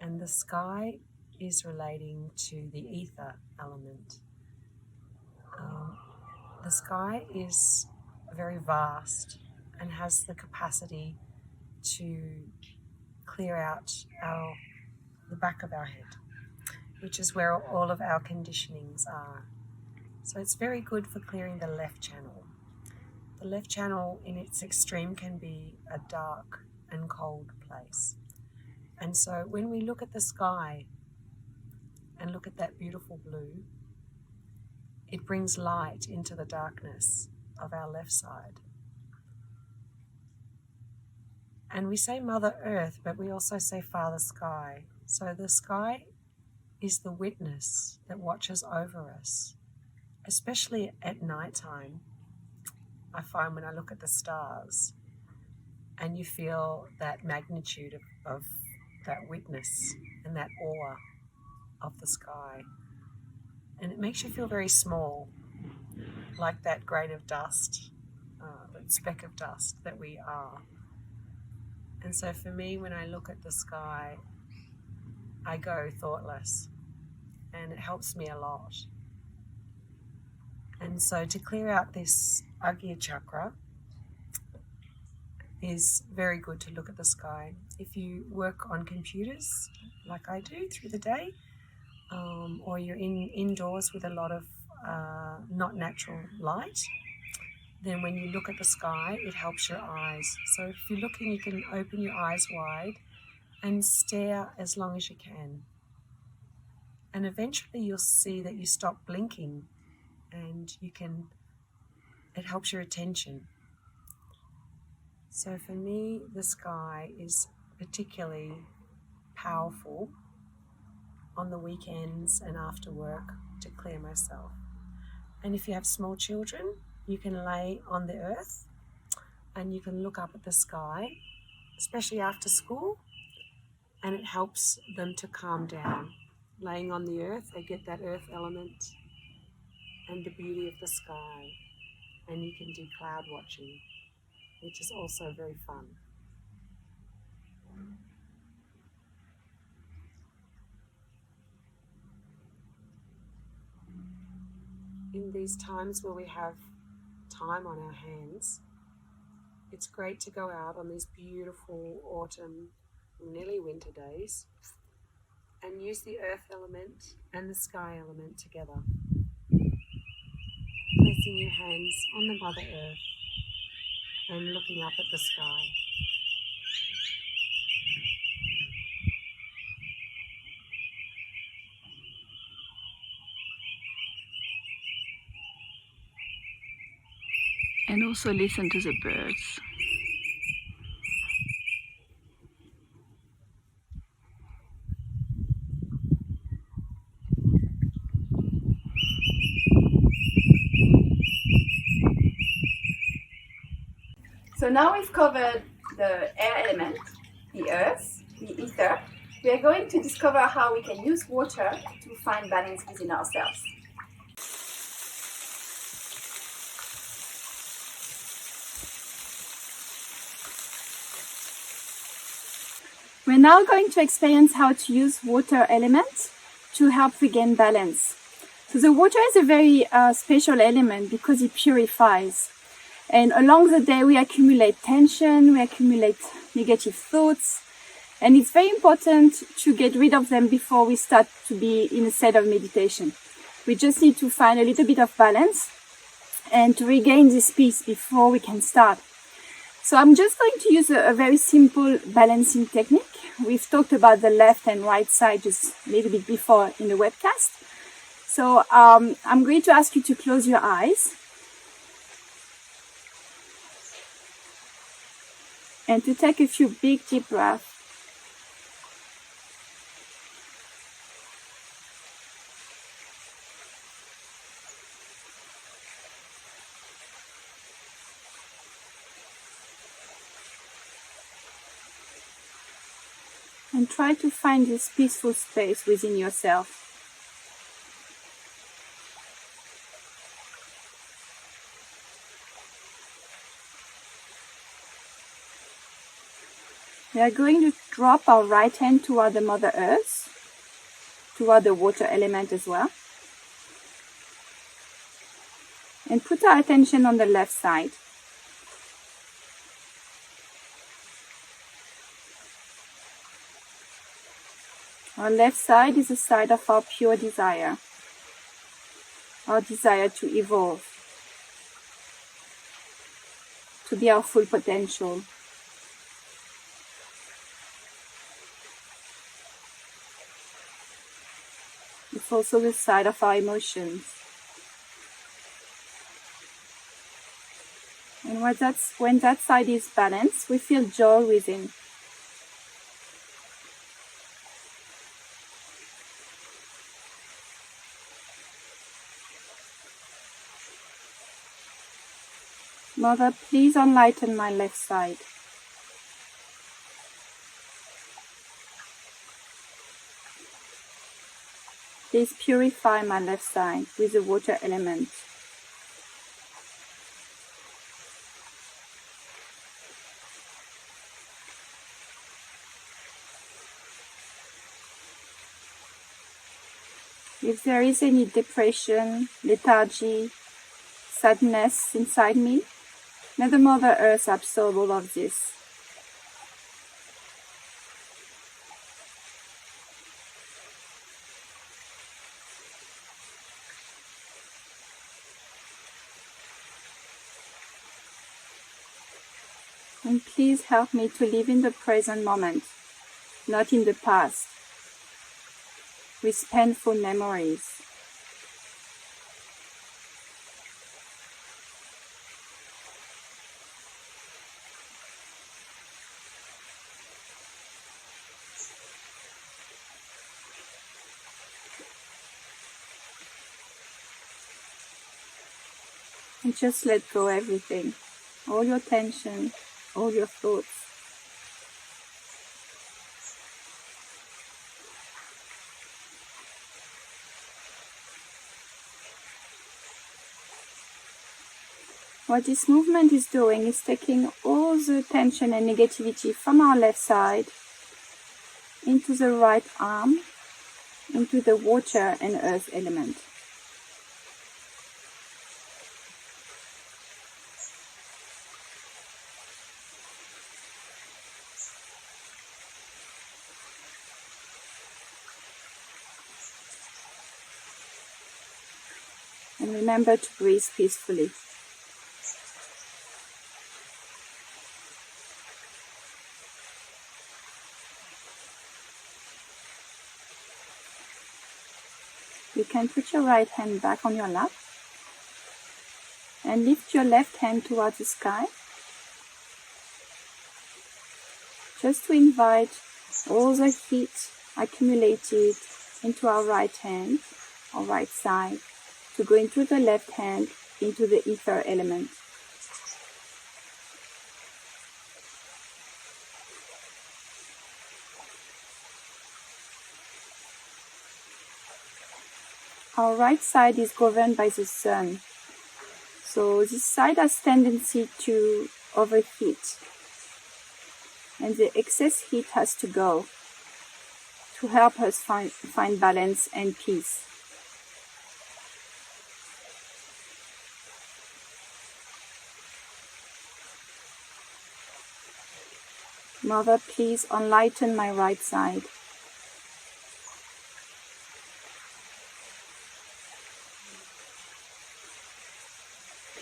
And the sky is relating to the ether element. The sky is very vast and has the capacity to clear out the back of our head, which is where all of our conditionings are. So it's very good for clearing the left channel. The left channel in its extreme can be a dark and cold place. And so when we look at the sky and look at that beautiful blue, it brings light into the darkness of our left side. And we say Mother Earth, but we also say Father Sky. So the sky is the witness that watches over us, especially at nighttime. I find when I look at the stars and you feel that magnitude of that witness and that awe of the sky. And it makes you feel very small, like that grain of dust, that speck of dust that we are. And so for me, when I look at the sky, I go thoughtless, and it helps me a lot. And so to clear out this Agya chakra is very good to look at the sky. If you work on computers, like I do through the day, or you're indoors with a lot of not natural light, then when you look at the sky, it helps your eyes. So if you're looking, you can open your eyes wide and stare as long as you can. And eventually you'll see that you stop blinking, and it helps your attention. So for me, the sky is particularly powerful on the weekends and after work to clear myself. And if you have small children, you can lay on the earth and you can look up at the sky, especially after school, and it helps them to calm down. Laying on the earth, they get that earth element and the beauty of the sky, and you can do cloud watching, which is also very fun. In these times where we have time on our hands, it's great to go out on these beautiful autumn, nearly winter days, and use the earth element and the sky element together. Placing your hands on the Mother Earth and looking up at the sky. And also listen to the birds. So now we've covered the air element, the earth, the ether. We are going to discover how we can use water to find balance within ourselves. We're now going to experience how to use water element to help regain balance. So the water is a very special element because it purifies. And along the day, we accumulate tension, we accumulate negative thoughts, and it's very important to get rid of them before we start to be in a state of meditation. We just need to find a little bit of balance and to regain this peace before we can start. So I'm just going to use a very simple balancing technique. We've talked about the left and right side just a little bit before in the webcast. So I'm going to ask you to close your eyes and to take a few big deep breaths. And try to find this peaceful space within yourself. We are going to drop our right hand toward the Mother Earth, toward the water element as well. And put our attention on the left side. Our left side is the side of our pure desire, our desire to evolve, to be our full potential. It's also the side of our emotions. And when that side is balanced, we feel joy within. Mother, please enlighten my left side. Please purify my left side with the water element. If there is any depression, lethargy, sadness inside me, may the Mother Earth absorb all of this. And please help me to live in the present moment, not in the past, with painful memories. And just let go everything, all your tension, all your thoughts. What this movement is doing is taking all the tension and negativity from our left side into the right arm, into the water and earth element. And remember to breathe peacefully. You can put your right hand back on your lap and lift your left hand towards the sky, just to invite all the heat accumulated into our right hand or right side to go into the left hand, into the ether element. Our right side is governed by the sun, so this side has tendency to overheat, and the excess heat has to go to help us find balance and peace. Mother, please enlighten my right side.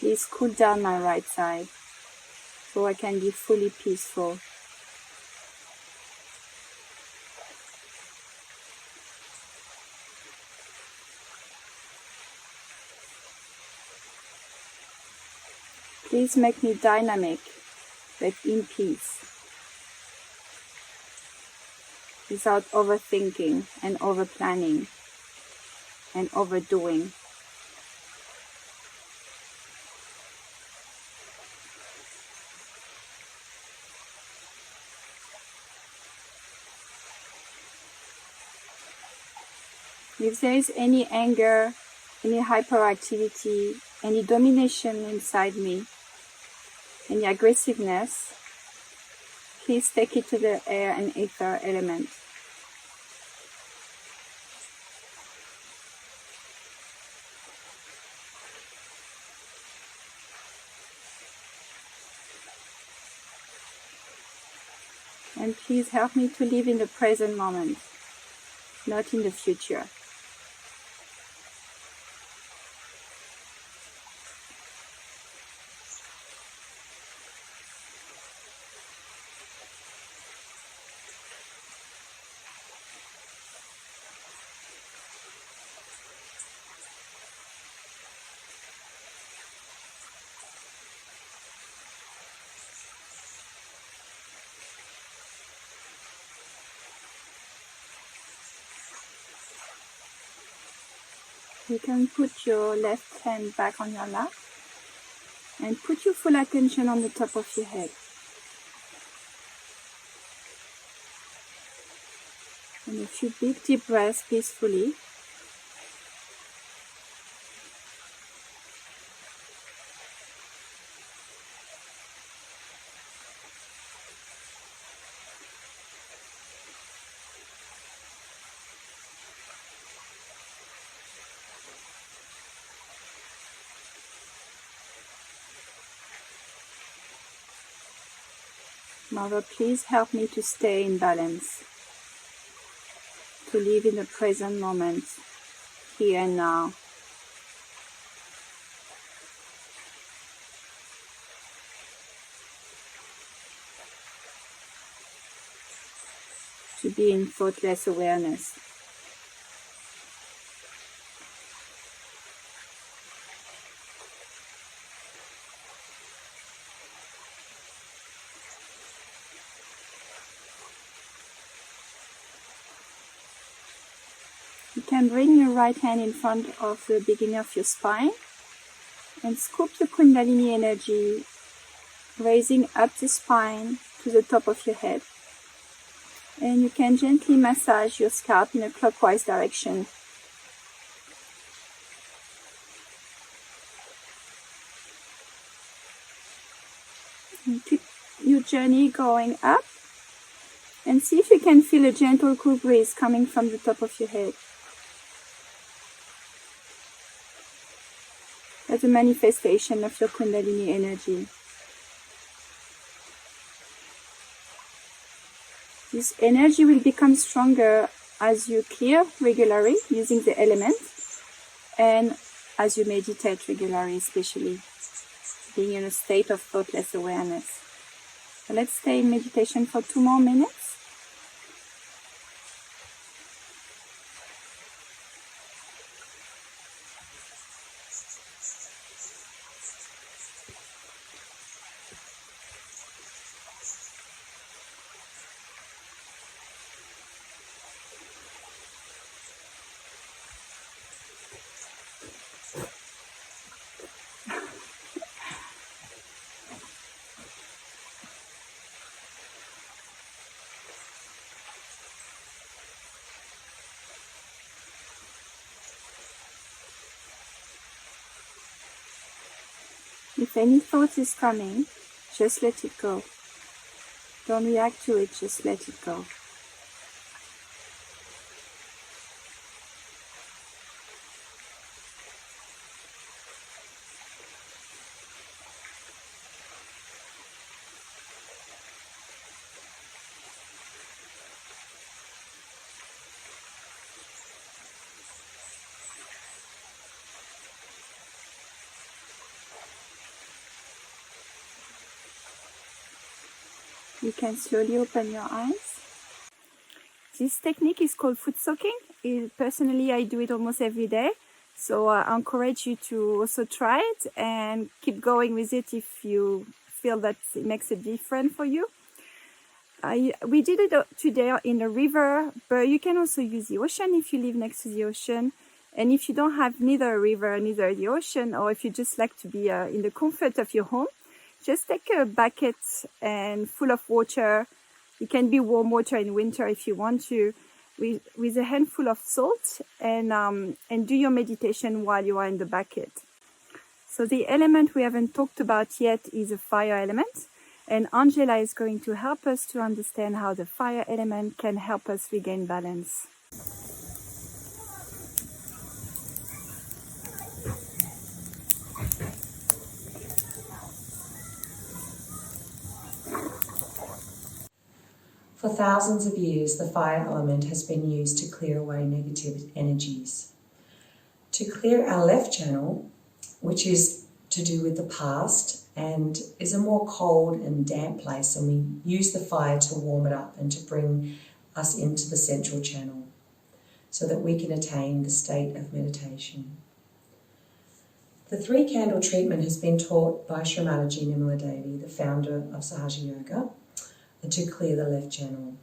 Please cool down my right side so I can be fully peaceful. Please make me dynamic but in peace, without overthinking and overplanning and overdoing. If there is any anger, any hyperactivity, any domination inside me, any aggressiveness, please take it to the air and ether element. And please help me to live in the present moment, not in the future. You can put your left hand back on your lap and put your full attention on the top of your head. And a few big deep breaths peacefully. Mother, please help me to stay in balance, to live in the present moment, here and now. To be in thoughtless awareness. You can bring your right hand in front of the beginning of your spine and scoop the Kundalini energy, raising up the spine to the top of your head. And you can gently massage your scalp in a clockwise direction. And keep your journey going up and see if you can feel a gentle cool breeze coming from the top of your head. As a manifestation of your Kundalini energy. This energy will become stronger as you clear regularly using the elements and as you meditate regularly, especially being in a state of thoughtless awareness. So let's stay in meditation for 2 more minutes. If any thought is coming, just let it go. Don't react to it, just let it go. You can slowly open your eyes. This technique is called foot soaking. Personally, I do it almost every day. So I encourage you to also try it and keep going with it if you feel that it makes a difference for you. We did it today in a river, but you can also use the ocean if you live next to the ocean. And if you don't have neither a river, neither the ocean, or if you just like to be in the comfort of your home, just take a bucket and full of water. It can be warm water in winter if you want to. with a handful of salt and do your meditation while you are in the bucket. So the element we haven't talked about yet is a fire element, and Angela is going to help us to understand how the fire element can help us regain balance. For thousands of years, the fire element has been used to clear away negative energies. To clear our left channel, which is to do with the past and is a more cold and damp place, and we use the fire to warm it up and to bring us into the central channel so that we can attain the state of meditation. The 3-candle treatment has been taught by Shri Mataji and Her, the founder of Sahaja Yoga, to clear the left channel.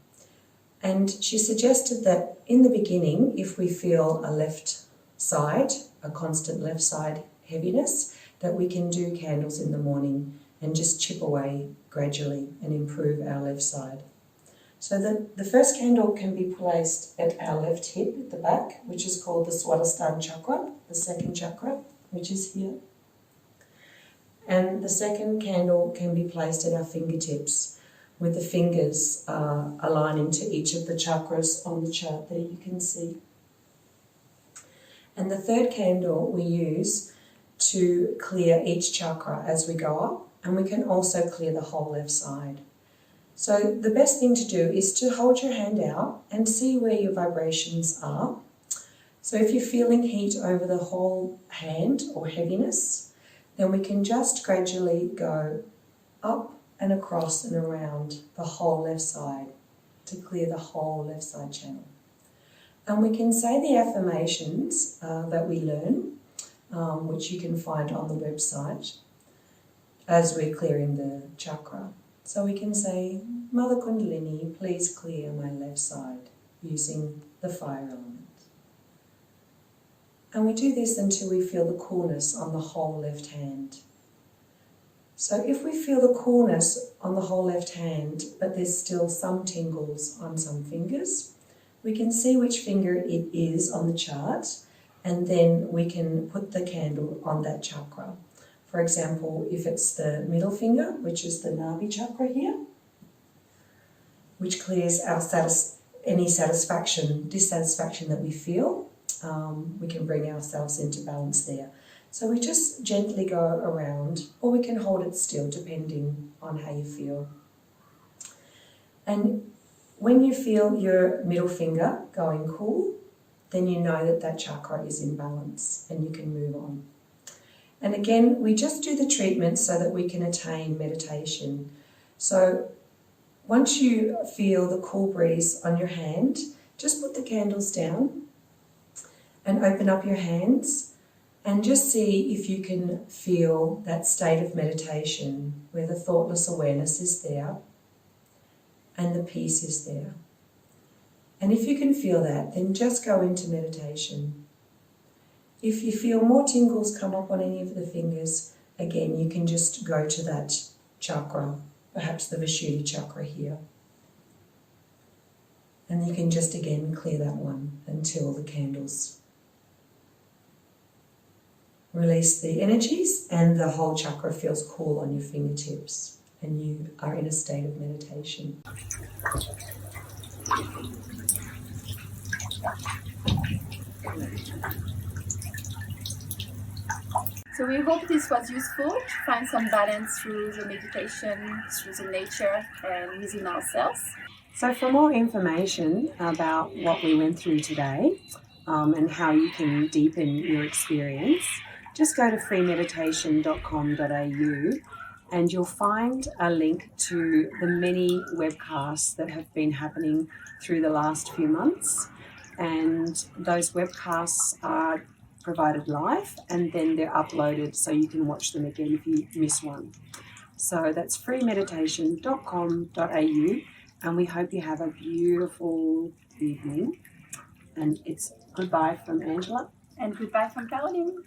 And she suggested that in the beginning, if we feel a left side, a constant left side heaviness, that we can do candles in the morning and just chip away gradually and improve our left side. So the first candle can be placed at our left hip at the back, which is called the Swadhisthana Chakra, the second chakra, which is here. And the second candle can be placed at our fingertips, with the fingers aligning to each of the chakras on the chart there you can see. And the third candle we use to clear each chakra as we go up, and we can also clear the whole left side. So the best thing to do is to hold your hand out and see where your vibrations are. So if you're feeling heat over the whole hand or heaviness, then we can just gradually go up and across and around the whole left side to clear the whole left side channel. And we can say the affirmations that we learn, which you can find on the website as we're clearing the chakra. So we can say, Mother Kundalini, please clear my left side using the fire element. And we do this until we feel the coolness on the whole left hand. So if we feel the coolness on the whole left hand, but there's still some tingles on some fingers, we can see which finger it is on the chart, and then we can put the candle on that chakra. For example, if it's the middle finger, which is the Nabi chakra here, which clears our any dissatisfaction that we feel, we can bring ourselves into balance there. So we just gently go around, or we can hold it still depending on how you feel. And when you feel your middle finger going cool, then you know that that chakra is in balance and you can move on. And again, we just do the treatment so that we can attain meditation. So once you feel the cool breeze on your hand, just put the candles down and open up your hands. And just see if you can feel that state of meditation where the thoughtless awareness is there and the peace is there. And if you can feel that, then just go into meditation. If you feel more tingles come up on any of the fingers, again, you can just go to that chakra, perhaps the Vishuddhi chakra here. And you can just again clear that one until the candles release the energies and the whole chakra feels cool on your fingertips and you are in a state of meditation. So we hope this was useful to find some balance through the meditation, through the nature and within ourselves. So for more information about what we went through today and how you can deepen your experience, just go to freemeditation.com.au and you'll find a link to the many webcasts that have been happening through the last few months. And those webcasts are provided live and then they're uploaded so you can watch them again if you miss one. So that's freemeditation.com.au, and we hope you have a beautiful evening. And it's goodbye from Angela. And goodbye from Caroline.